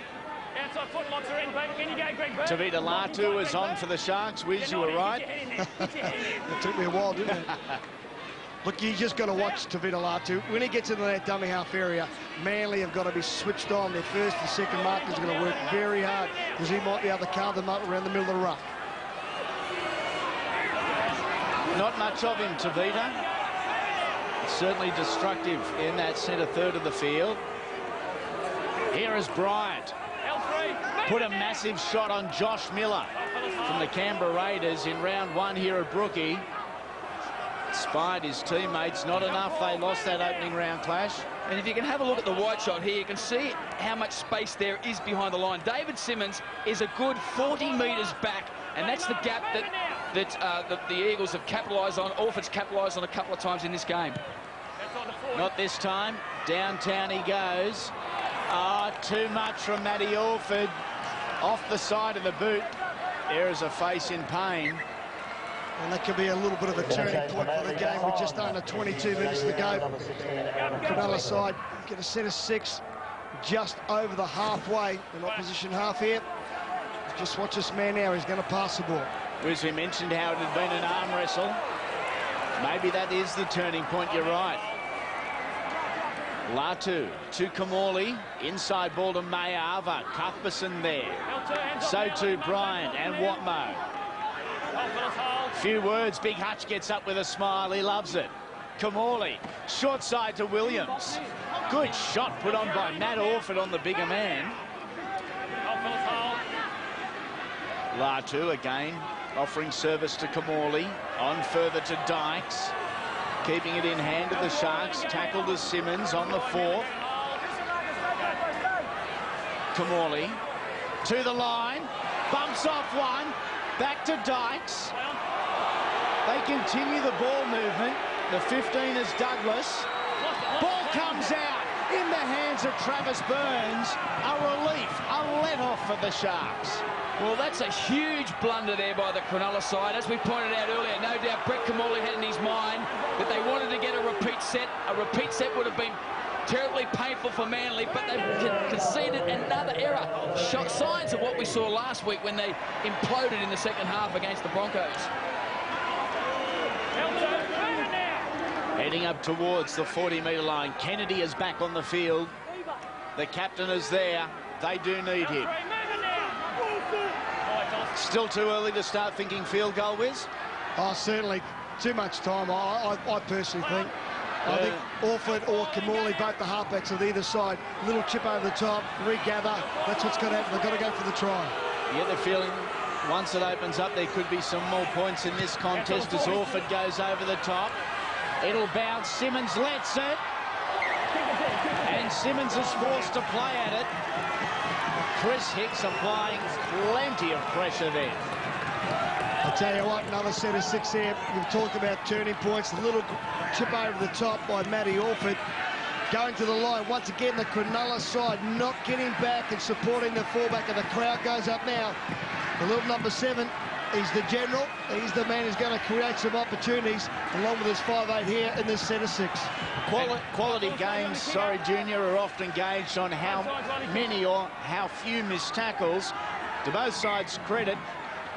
Tavita Latu is on for the Sharks. Wiz, you were right. It took me a while, didn't it? Look, you just got to watch Tavita Latu. When he gets into that dummy half area, Manly have got to be switched on. Their first and second markers are going to work very hard, because he might be able to carve them up around the middle of the ruck. Not much of him, Tavita. Certainly destructive in that centre third of the field. Here is Bryant. Put a massive shot on Josh Miller from the Canberra Raiders in round 1 here at Brooky. Spied his teammates, not enough. They lost that opening round clash. And if you can have a look at the wide shot here, you can see how much space there is behind the line. David Simmons is a good 40 metres back, and that's the gap that the Eagles have capitalised on. Orford's capitalised on a couple of times in this game. Not this time. Downtown he goes. Ah, too much from Matty Orford. Off the side of the boot. There is a face in pain. And that could be a little bit of a turning point for the game with just under 22 minutes to go. Cronulla side get a set of 6 just over the halfway in opposition half here. Just watch this man now. He's going to pass the ball. As we mentioned how it had been an arm wrestle. Maybe that is the turning point. You're right. Latu to Kamali. Inside ball to Mayava. Cuthbertson there. So too Bryant and Watmo. Few words. Big Hutch gets up with a smile. He loves it. Kamali, short side to Williams. Good shot put on by Matt Orford on the bigger man. Latu again offering service to Kamali. On further to Dykes. Keeping it in hand of the Sharks. Tackled to Simmons on the 4th. Kamali to the line. Bumps off one. Back to Dykes. They continue the ball movement. The 15 is Douglas. Ball comes out in the hands of Travis Burns. A relief, a let-off for the Sharks. Well, that's a huge blunder there by the Cronulla side. As we pointed out earlier, no doubt Brett Kamali had in his mind that they wanted to get a repeat set. A repeat set would have been terribly painful for Manly, but they conceded another error. Signs of what we saw last week when they imploded in the second half against the Broncos. Heading up towards the 40-metre line. Kennedy is back on the field. The captain is there. They do need him. Still too early to start thinking field goal, Wiz? Oh, certainly. Too much time, I personally think. I think Orford or Kamali, both the halfbacks on either side. Little chip over the top, regather. That's what's going to happen. They've got to go for the try. You get the feeling once it opens up, there could be some more points in this contest as Orford goes over the top. It'll bounce. Simmons lets it. And Simmons is forced to play at it. Chris Hicks applying plenty of pressure there. I'll tell you what, another set of 6 here. You've talked about turning points. A little chip over the top by Matty Orford. Going to the line. Once again, the Cronulla side not getting back and supporting the fullback, and the crowd goes up now. The little number 7, he's the general. He's the man who's going to create some opportunities, along with his 5'8" here in this set of 6. Quality games, Junior, are often gauged on how many or how few missed tackles. To both sides' credit,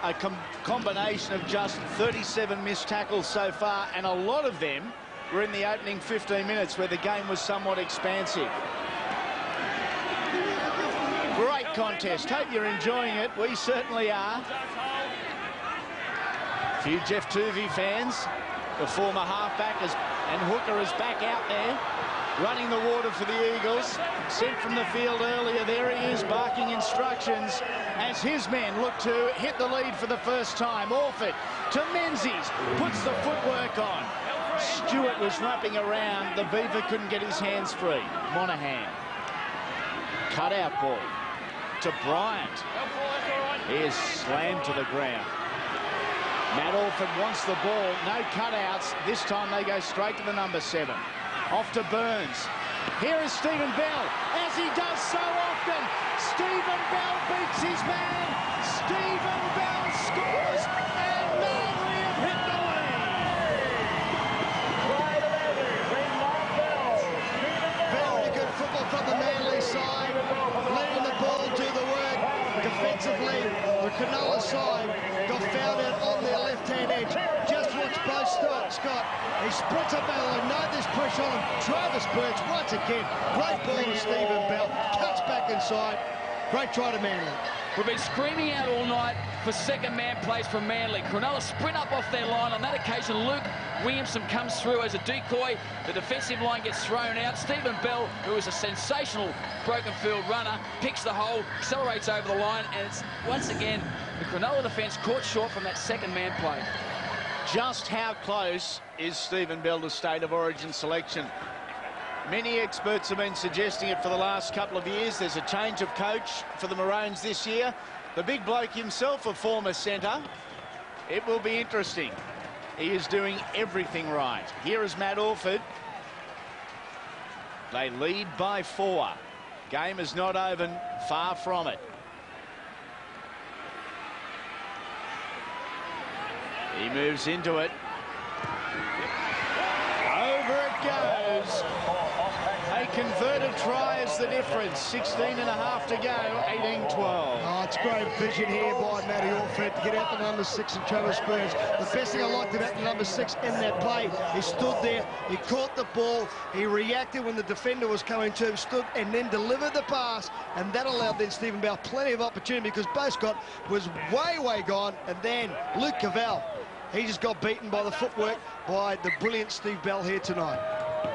a combination of just 37 missed tackles so far, and a lot of them were in the opening 15 minutes where the game was somewhat expansive. Great contest. Hope you're enjoying it. We certainly are. A few Jeff Tuvey fans. The former halfback and hooker is back out there, running the water for the Eagles. Sent from the field earlier. There he is, barking instructions as his men look to hit the lead for the first time. Orford to Menzies, puts the footwork on. Stewart was wrapping around. The Beaver couldn't get his hands free. Monahan. Cutout ball to Bryant. He is slammed to the ground. Matt Orford wants the ball. No cutouts. This time they go straight to the number 7. Off to Burns. Here is Stephen Bell, as he does so often. Stephen Bell beats his man. Stephen Bell scores, and Manly have hit the lead. Very good football from the Manly side. Letting the ball do the work. Defensively, the Cronulla side got found out on their left-hand edge. Just watch both Scott. He sprints up there. I know there's pressure on him. Travis Burns once again. Great ball to Stephen Bell. Cuts back inside. Great try to Manly. We've been screaming out all night for second-man plays from Manly. Cronulla sprint up off their line. On that occasion, Luke Williamson comes through as a decoy. The defensive line gets thrown out. Stephen Bell, who is a sensational broken field runner, picks the hole, accelerates over the line, and it's once again the Cronulla defence caught short from that second-man play. Just how close is Stephen Bell to state of origin selection? Many experts have been suggesting it for the last couple of years. There's a change of coach for the Maroons this year. The big bloke himself, a former centre. It will be interesting. He is doing everything right. Here is Matt Orford. They lead by 4. Game is not over, far from it. He moves into it. Over it goes. A converted try is the difference. 16.5 to go, 18-12. Oh, it's great vision here by Matty Orford to get out the number 6 and Travis Burns. The best thing I liked about the number 6 in that play, he stood there, he caught the ball, he reacted when the defender was coming to him, stood and then delivered the pass, and that allowed then Stephen Bell plenty of opportunity because Bo Scott was way gone, and then Luke Cavell He just got beaten by the footwork by the brilliant Steve Bell here tonight.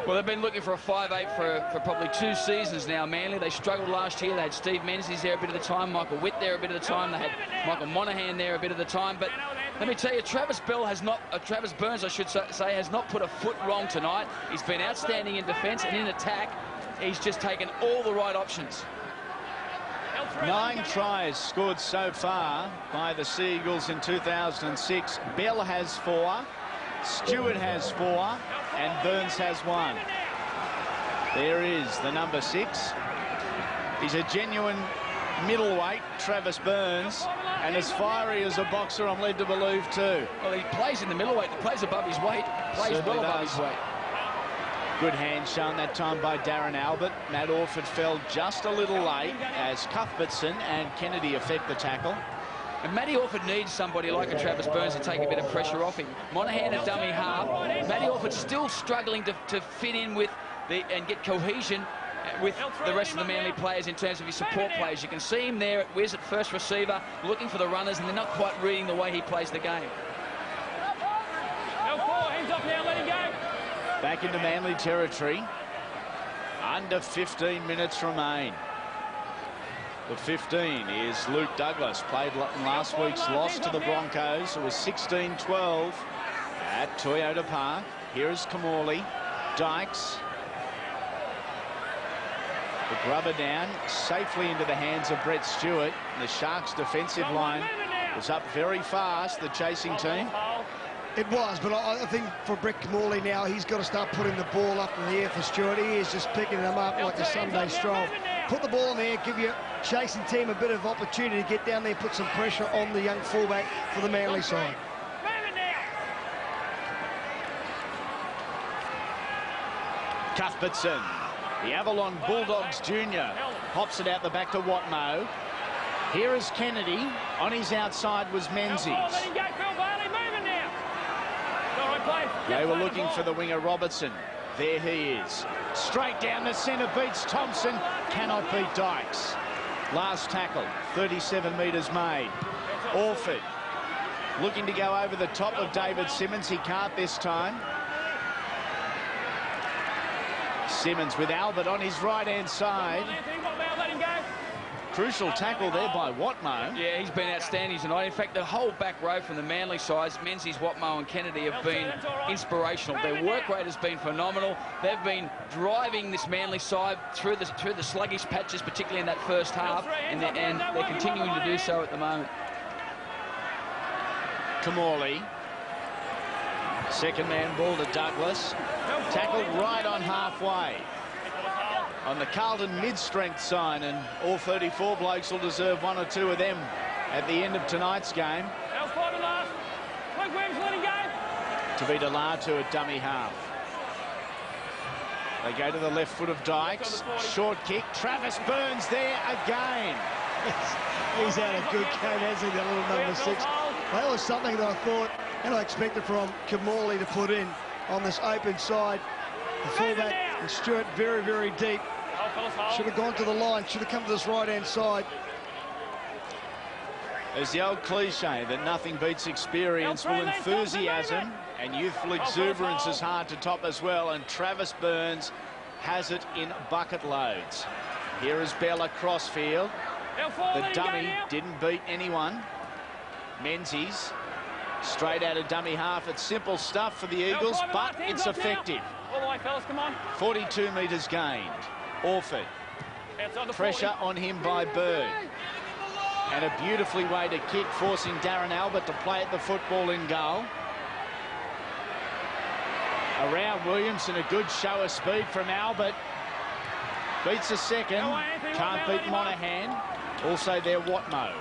Well, they've been looking for a 5'8" for probably 2 seasons now, Manly. They struggled last year. They had Steve Menzies there a bit of the time, Michael Witt there a bit of the time. They had Michael Monaghan there a bit of the time. But let me tell you, Travis Burns, I should say, has not put a foot wrong tonight. He's been outstanding in defence, and in attack, he's just taken all the right options. 9 tries scored so far by the Sea Eagles in 2006. Bell has 4, Stewart has 4, and Burns has 1. There is the number 6. He's a genuine middleweight, Travis Burns, and as fiery as a boxer, I'm led to believe too. Well, he plays in the middleweight. He plays above his weight. Plays well above his weight. Good hand shown that time by Darren Albert. Matt Orford fell just a little late as Cuthbertson and Kennedy affect the tackle. And Matty Orford needs somebody like a Travis Burns to take a bit of pressure off him. Monaghan a dummy half. Matty Orford still struggling to fit in with and get cohesion with the rest of the Manly players in terms of his support players. You can see him there at Wiz at first receiver, looking for the runners, and they're not quite reading the way he plays the game. Hands up now, let him go. Back into Manly territory. Under 15 minutes remain. The 15 is Luke Douglas. Played in last week's loss to the Broncos. It was 16-12 at Toyota Park. Here is Kamali. Dykes. The grubber down safely into the hands of Brett Stewart. The Sharks' defensive line was up very fast, the chasing team. It was, but I think for Brett Kamali now, he's got to start putting the ball up in the air for Stewart. He is just picking them up like a Sunday stroll. Put the ball in the air, give your chasing team a bit of opportunity to get down there, put some pressure on the young fullback for the Manly side. Cuthbertson, the Avalon Bulldogs Junior, pops it out the back to Watmo. Here is Kennedy. On his outside was Menzies. They were looking for the winger Robertson. There he is. Straight down the centre, beats Thompson. Cannot beat Dykes. Last tackle, 37 metres made. Orford looking to go over the top of David Simmons. He can't this time. Simmons with Albert on his right-hand side. Crucial tackle there by Watmo. Yeah, he's been outstanding tonight. In fact, the whole back row from the Manly sides, Menzies, Watmo and Kennedy, have been inspirational. Their work rate has been phenomenal. They've been driving this Manly side through the sluggish patches, particularly in that first half, and they're continuing to do so at the moment. Kamali. Second man ball to Douglas. Tackled right on halfway. On the Carlton mid-strength sign, and all 34 blokes will deserve 1 or 2 of them at the end of tonight's game. To be Delatu at dummy half. They go to the left foot of Dykes. Short kick. Travis Burns there again. He's had a good game, hasn't he, the little number 6. That was something that I thought and I expected from Kamali to put in on this open side. The fullback and Stewart very, very deep. Should have gone to the line, should have come to this right-hand side. There's the old cliche that nothing beats experience. Well, enthusiasm and youthful exuberance is hard to top as well, and Travis Burns has it in bucket loads. Here is Bell across field. The dummy didn't beat anyone. Menzies straight out of dummy half. It's simple stuff for the Eagles, but it's effective. 42 metres gained. Orford. Pressure on him by Bird. And a beautifully weighted kick, forcing Darren Albert to play at the football in goal. Around Williamson, a good show of speed from Albert. Beats a second. Can't beat Monaghan. Also there, Watmo.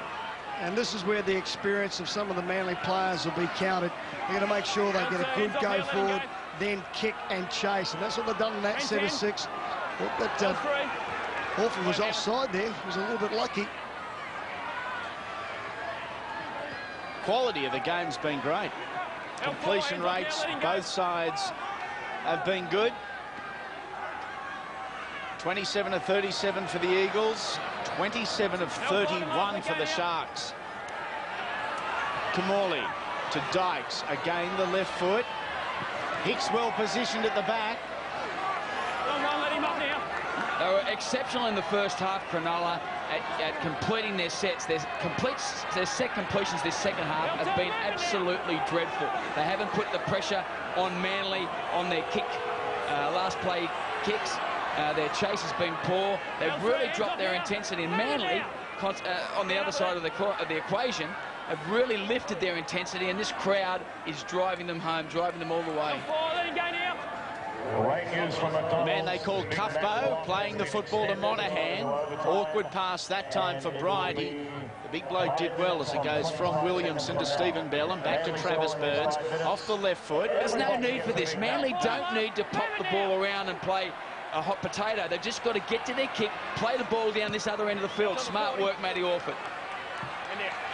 And this is where the experience of some of the Manly players will be counted. They're going to make sure they get a good go forward, then kick and chase. And that's what they've done in that set of 6. But Orford was offside there. He was a little bit lucky. Quality of the game's been great. Completion rates, both sides have been good. 27 of 37 for the Eagles, 27 of 31 for the Sharks. Kamali to Dykes. Again, the left foot. Hicks well positioned at the back. Let him up now. They were exceptional in the first half, Cronulla, at completing their sets. Their set completions this second half have been absolutely dreadful. They haven't put the pressure on Manly on their kick, last play kicks. Their chase has been poor. They've really dropped their intensity. And Manly, on the other side of the equation, have really lifted their intensity, and this crowd is driving them home, driving them all the way. The man they call Cuffbo playing the football to Monaghan. Awkward pass that time for Bridie. The big bloke did well as it goes from Williamson to Stephen Bell and back to Travis Burns. Off the left foot. There's no need for this. Manly don't need to pop the ball around and play a hot potato. They've just got to get to their kick, play the ball down this other end of the field. Smart work, Matty Orford.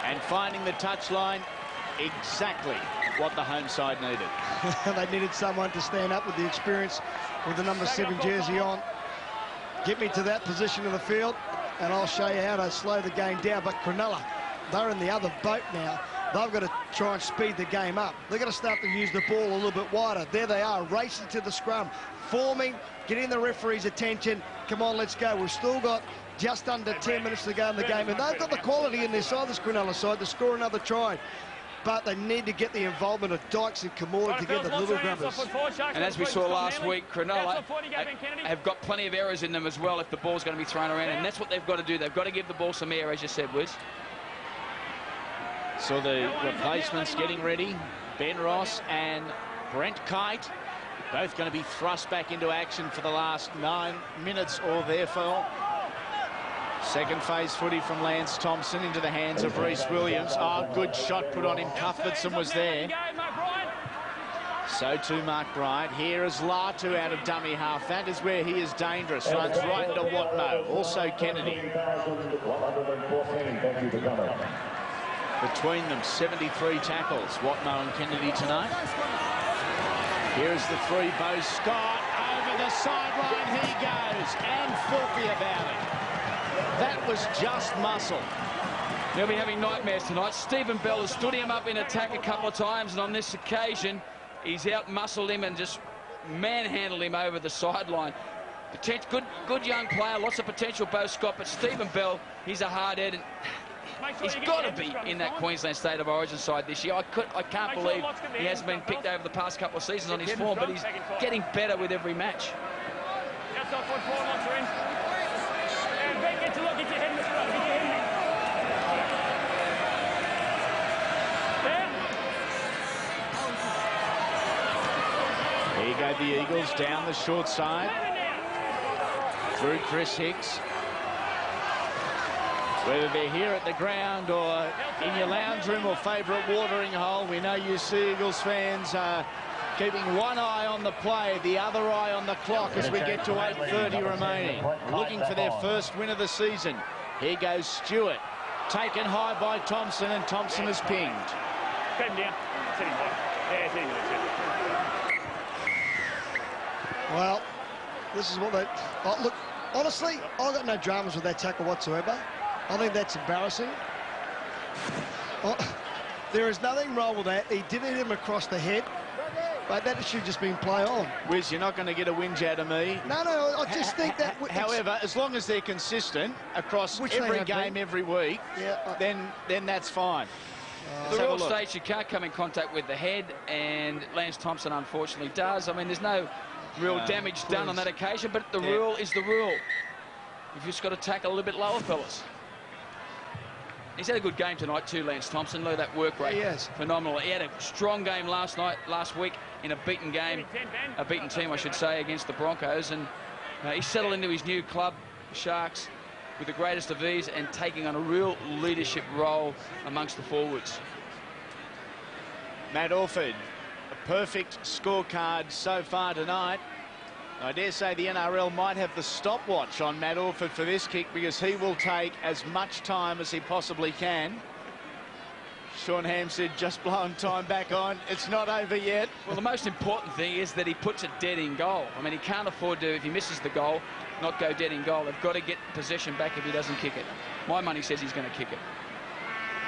And finding the touchline, exactly what the home side needed. They needed someone to stand up with the experience with the number 7 jersey on. Get me to that position of the field and I'll show you how to slow the game down. But Cronulla, they're in the other boat now. They've got to try and speed the game up. They've got to start to use the ball a little bit wider. There they are, racing to the scrum, forming, getting the referee's attention. Come on, let's go. We've still got just under 10 minutes to go in the game, and they've got the quality in their side, this Cronulla side, to score another try. But they need to get the involvement of Dykes and Kamora to get the little grubbers. And as we saw last week, Cronulla have got plenty of errors in them as well if the ball's going to be thrown around, and that's what they've got to do. They've got to give the ball some air, as you said, Wiz. So the replacements getting ready. Ben Ross and Brent Kite, both going to be thrust back into action for the last 9 minutes or therefore. Second phase footy from Lance Thompson into the hands of Reece Williams. Oh, good shot put on him. Cuthbertson was there. So too Mark Bryant. Here is Latu out of dummy half. That is where he is dangerous. Runs right into Watmo. Also Kennedy. Between them, 73 tackles. Watmo and Kennedy tonight. Here's the three. Bo Scott over the sideline. He goes. And filthy about it. That was just muscle. They'll be having nightmares tonight. Stephen Bell has stood him up in attack a couple of times, and on this occasion, he's out-muscled him and just manhandled him over the sideline. Good young player, lots of potential, Bo Scott, but Stephen Bell, he's a hard head, and he's got to be in that Queensland State of Origin side this year. I can't believe he hasn't been picked over the past couple of seasons on his form, but he's getting better with every match. Here go the Eagles down the short side. Through Chris Hicks. Whether they're here at the ground or in your lounge room or favourite watering hole, we know you Sea Eagles fans are keeping one eye on the play, the other eye on the clock as we get to 8:30 remaining. Looking for their first win of the season. Here goes Stewart. Taken high by Thompson, and Thompson is pinged. Keep him down. Sit him down. Yeah, sit him down. Well, this is what they... Oh, look, honestly, I've got no dramas with that tackle whatsoever. I think that's embarrassing. Oh, there is nothing wrong with that. He did hit him across the head, but that should just been play on. Wiz, you're not going to get a whinge out of me. No, I just think that... However, as long as they're consistent across every game, every week, then that's fine. The rule states you can't come in contact with the head, and Lance Thompson unfortunately does. I mean, there's no real damage done on that occasion, but the rule is the rule. You've just got to tackle a little bit lower, fellas. He's had a good game tonight too, Lance Thompson. Look at that work rate. Yes. Phenomenal. He had a strong game last week in a beaten game, a beaten team, I should say, against the Broncos, and he's settled into his new club, Sharks, with the greatest of ease and taking on a real leadership role amongst the forwards. Matt Orford, a perfect scorecard so far tonight. I dare say the NRL might have the stopwatch on Matt Orford for this kick because he will take as much time as he possibly can. Sean Hampstead just blowing time back on. It's not over yet. Well, the most important thing is that he puts it dead in goal. I mean, he can't afford to, if he misses the goal, not go dead in goal. They've got to get possession back if he doesn't kick it. My money says he's going to kick it.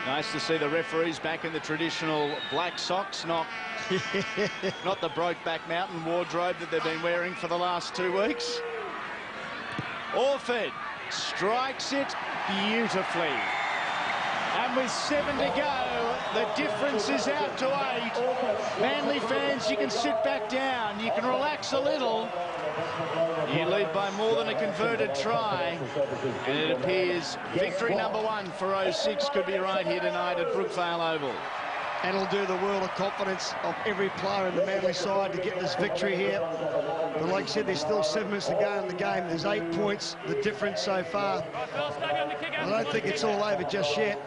Nice to see the referees back in the traditional black socks, not the Brokeback Mountain wardrobe that they've been wearing for the last 2 weeks. Orford strikes it beautifully. And with 7 to go, the difference is out to 8. Manly fans, you can sit back down. You can relax a little. You lead by more than a converted try. And it appears victory number 1 for 06 could be right here tonight at Brookvale Oval. And it'll do the world of confidence of every player in the Manly side to get this victory here. But like I said, there's still 7 minutes to go in the game. There's 8 points, the difference so far. I don't think it's all over just yet.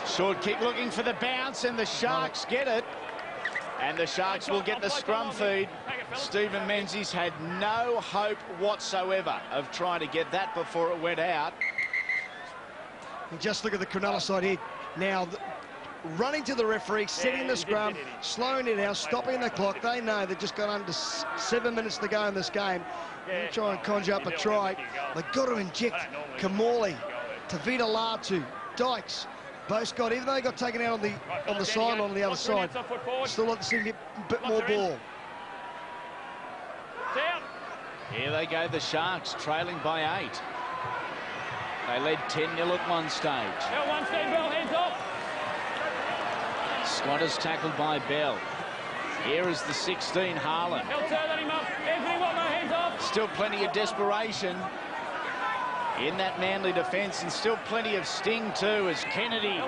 Short kick looking for the bounce, and the Sharks get it. And the Sharks will get the scrum feed. Stephen Menzies had no hope whatsoever of trying to get that before it went out. And just look at the Cronulla side here. Now, running to the referee, setting the scrum, slowing it down, stopping the clock. They know they've just got under 7 minutes to go in this game. They'll try and conjure up a try. They've got to inject Kamali, Tavita Latu, Dykes. Both got, even though they got taken out on the sideline on the other side, still like to see them get a bit more ball. Here they go, the Sharks, trailing by 8. They led 10-0 at one stage. Bell, hands off. Scott is tackled by Bell. Here is the 16, Harlan. Still plenty of desperation in that Manly defence, and still plenty of sting too as Kennedy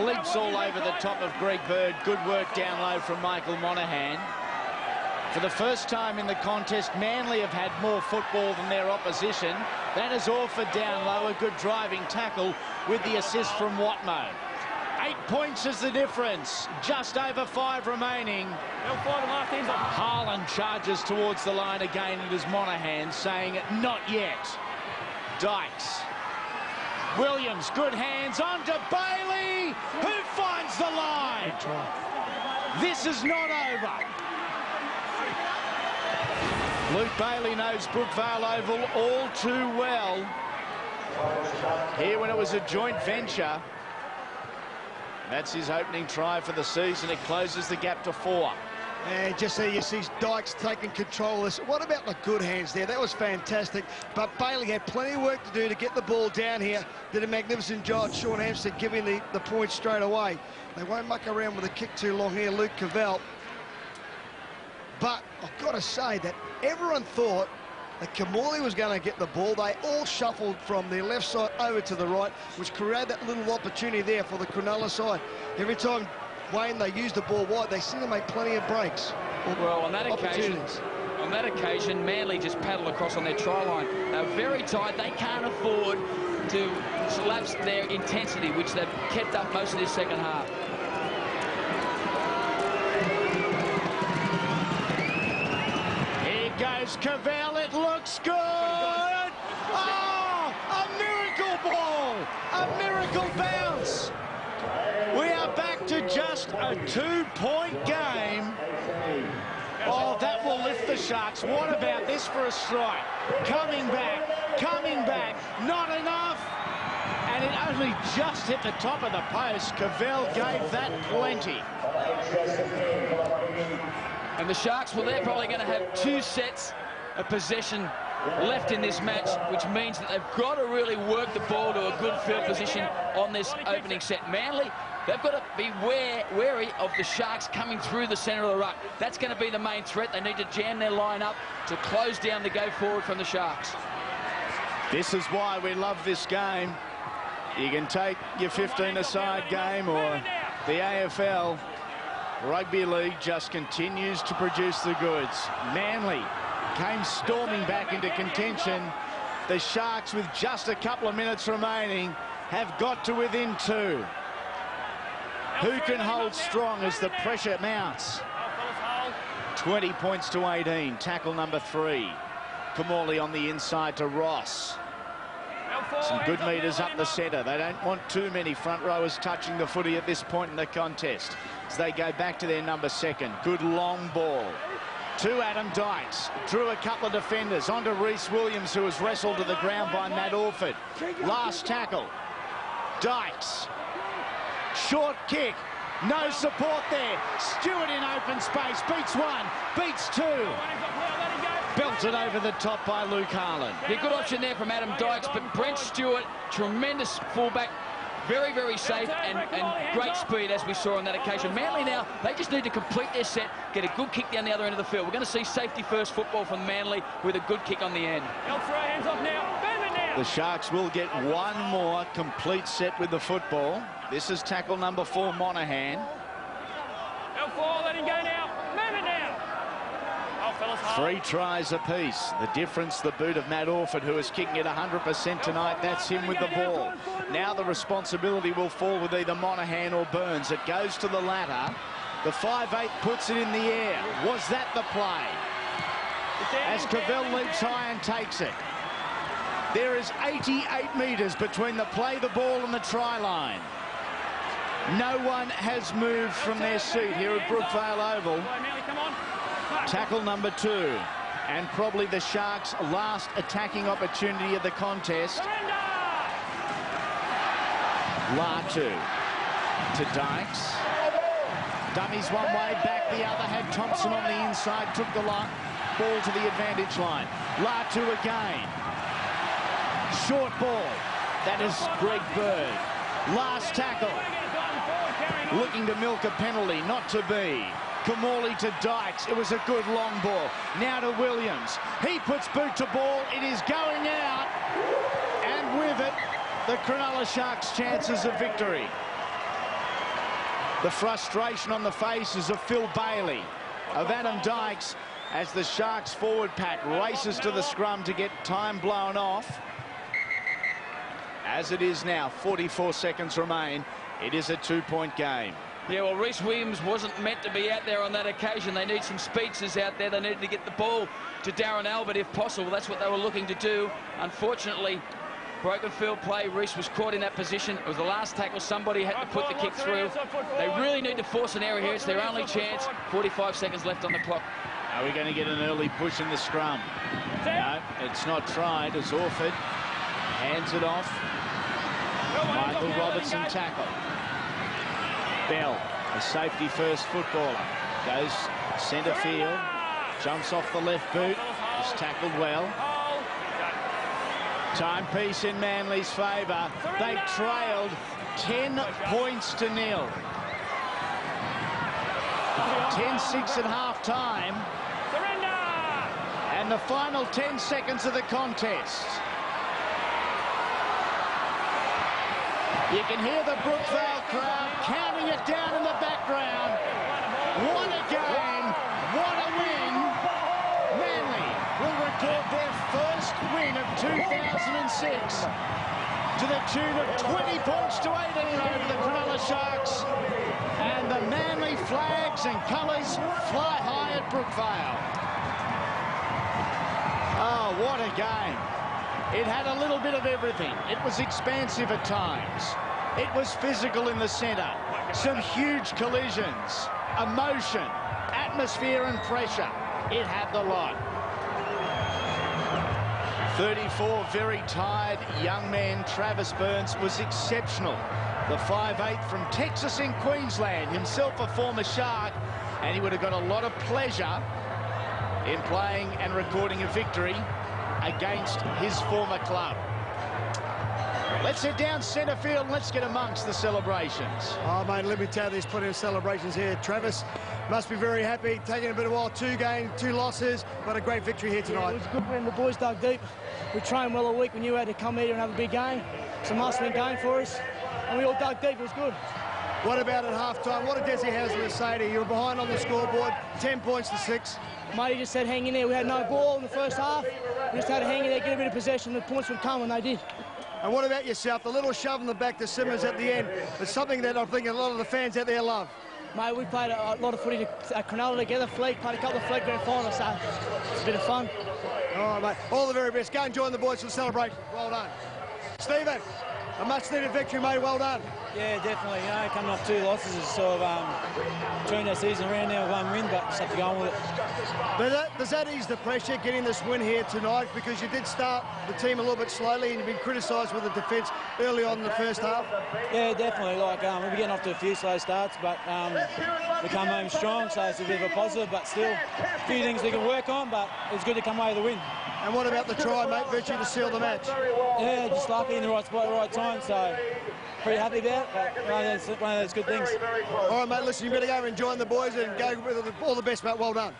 leaps all over the top of Greg Bird. Good work down low from Michael Monaghan. For the first time in the contest, Manly have had more football than their opposition. That is Orford down low, a good driving tackle with the assist from Watmo. 8 points is the difference. Just over 5 remaining. Harlan charges towards the line again. It is Monaghan saying not yet. Dykes. Williams, good hands on to Bailey, who finds the line. This is not over. Luke Bailey knows Brookvale Oval all too well. Here when it was a joint venture. That's his opening try for the season. It closes the gap to 4. And just there you see Dykes taking control of this. What about the good hands there? That was fantastic. But Bailey had plenty of work to do to get the ball down here. Did a magnificent job. Sean Hampstead giving the point straight away. They won't muck around with a kick too long here, Luke Cavell. But I've got to say that everyone thought that Kamali was going to get the ball. They all shuffled from their left side over to the right, which created that little opportunity there for the Cronulla side. Every time Wayne, they used the ball wide, they seem to make plenty of breaks. Well, on that occasion, Manly just paddled across on their try line. They're very tight. They can't afford to lapse their intensity, which they've kept up most of this second half. Here goes Cavell. It looks good. Oh, a miracle ball. A miracle bounce. We are back to just a 2-point game. Oh, that will lift the Sharks. What about this for a strike? Coming back, not enough. And it only just hit the top of the post. Cavell gave that plenty. And the Sharks, well, they're probably going to have 2 sets of possession left in this match, which means that they've got to really work the ball to a good field position on this opening set. Manly, they've got to be wary of the Sharks coming through the centre of the ruck. That's going to be the main threat. They need to jam their line up to close down the go forward from the Sharks. This is why we love this game. You can take your 15-a-side game or the AFL. Rugby League just continues to produce the goods. Manly came storming back into contention. The Sharks, with just a couple of minutes remaining, have got to within 2. Who can hold strong as the pressure mounts? 20 points to 18. Tackle number 3. Kamali on the inside to Ross. Some good meters up the centre. They don't want too many front rowers touching the footy at this point in the contest. As they go back to their number 2. Good long ball. to Adam Dykes. Drew a couple of defenders. Onto Reece Williams, who was wrestled to the ground by Matt Orford. Last tackle. Dykes. Short kick. No support there. Stewart in open space. Beats one. Beats two. Belted over the top by Luke Harlan. Yeah, good option there from Adam Dykes, but Brent Stewart, tremendous fullback. Very, very safe and great speed, as we saw on that occasion. Manly now, they just need to complete their set, get a good kick down the other end of the field. We're going to see safety first football from Manly with a good kick on the end. Hands off now. The Sharks will get one more complete set with the football. This is tackle number 4, Monahan. L4, let him go now. Move it now. Oh, fellas, 3 tries apiece. The difference, the boot of Matt Orford, who is kicking it 100% tonight. That's him with the ball. Now the responsibility will fall with either Monahan or Burns. It goes to the latter. The 5'8" puts it in the air. Was that the play? As Cavell leaps high and takes it. There is 88 metres between the play the ball and the try line. No one has moved from their seat here at Brookvale Oval. Tackle number 2, and probably the Sharks' last attacking opportunity of the contest. Latu to Dykes. Dummies one way, back the other, had Thompson on the inside, took the ball to the advantage line. Latu again. Short ball. That is Greg Bird. Last tackle. Looking to milk a penalty, not to be. Kamali to Dykes. It was a good long ball. Now to Williams. He puts boot to ball. It is going out. And with it, the Cronulla Sharks' chances of victory. The frustration on the faces of Phil Bailey, of Adam Dykes, as the Sharks forward pack races to the scrum to get time blown off. As it is now, 44 seconds remain. It is a 2-point game. Yeah, well, Reece Williams wasn't meant to be out there on that occasion. They need some speedsters out there. They needed to get the ball to Darren Albert if possible. That's what they were looking to do. Unfortunately, broken field play. Reece was caught in that position. It was the last tackle. Somebody had to put the kick through. They really need to force an error here. It's their only chance. 45 seconds left on the clock. Are we going to get an early push in the scrum? No, it's not tried as Orford hands it off. Michael Robertson tackle. Bell, a safety first footballer, goes centre field, jumps off the left boot, is tackled well. Timepiece in Manly's favour. They trailed 10 points to 0. 10-6 at half time. And the final 10 seconds of the contest. You can hear the Brookvale crowd counting it down in the background. What a game, what a win. Manly will record their first win of 2006 to the tune of 20 points to 18 over the Cronulla Sharks. And the Manly flags and colours fly high at Brookvale. Oh, what a game. It had a little bit of everything. It was expansive at times. It was physical in the centre. Some huge collisions, emotion, atmosphere and pressure. It had the lot. 34, very tired young man Travis Burns was exceptional. The 5'8" from Texas in Queensland, himself a former Shark, and he would have got a lot of pleasure in playing and recording a victory against his former club. Let's head down centre field and let's get amongst the celebrations. Oh, mate, let me tell you, there's plenty of celebrations here. Travis must be very happy, taking a bit of a while, 2 games, 2 losses, but a great victory here tonight. Yeah, it was a good win. The boys dug deep. We trained well all week. We knew we had to come here and have a big game. It's a must-win game for us, and we all dug deep. It was good. What about at half-time? What did Des Hasler say to you? You were behind on the scoreboard, 10 points to 6. Mate, he just said hang in there. We had no ball in the first half. We just had to hang in there, get a bit of possession. The points would come, and they did. And what about yourself? The little shove in the back to Simmons at the end. It's something that I think a lot of the fans out there love. Mate, we played a lot of footy at Cronulla together. Played a couple of flag grand finals, so it's a bit of fun. All right, mate. All the very best. Go and join the boys for the celebration. Well done. Stephen. A much-needed victory, mate. Well done. Yeah, definitely. You know, coming off 2 losses is sort of turned our season around now with 1 win, but just have to go on with it. Does that ease the pressure, getting this win here tonight? Because you did start the team a little bit slowly and you've been criticised with the defence early on in the first half. Yeah, definitely. Like, we'll be getting off to a few slow starts, but we come home strong, so it's a bit of a positive, but still a few things we can work on, but it's good to come away with a win. And what about the try, mate, Virtue, to seal the match? Yeah, just lucky in the right spot at the right time, so pretty happy about it, but one of those good things. All right, mate, listen, you better go and join the boys and go with all the best, mate. Well done.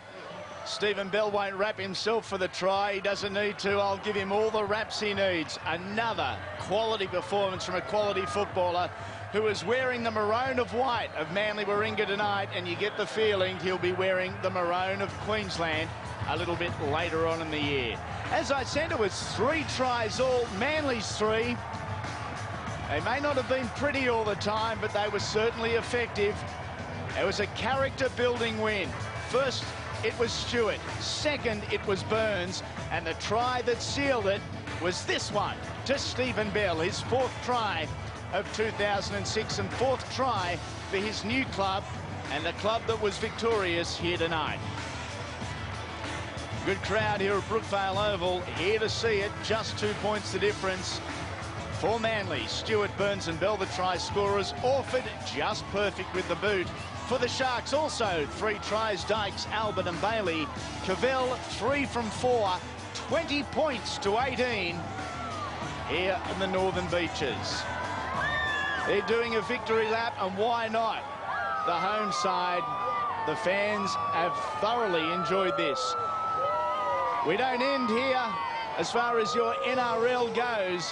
Stephen Bell won't wrap himself for the try. He doesn't need to. I'll give him all the wraps he needs. Another quality performance from a quality footballer who is wearing the maroon of white of Manly Warringah tonight, and you get the feeling he'll be wearing the maroon of Queensland a little bit later on in the year. As I said, it was 3 tries all. Manly's 3. They may not have been pretty all the time, but they were certainly effective. It was a character-building win. First, it was Stewart. Second, it was Burns. And the try that sealed it was this one to Stephen Bell, his 4th try of 2006 and 4th try for his new club and the club that was victorious here tonight. Good crowd here at Brookvale Oval, here to see it. Just 2 points the difference for Manly. Stewart, Burns and Bell, the try scorers. Orford just perfect with the boot. For the Sharks also 3 tries, Dykes, Albert and Bailey. Cavell 3 from 4, 20 points to 18 here in the Northern Beaches. They're doing a victory lap, and why not? The home side, the fans have thoroughly enjoyed this. We don't end here as far as your NRL goes.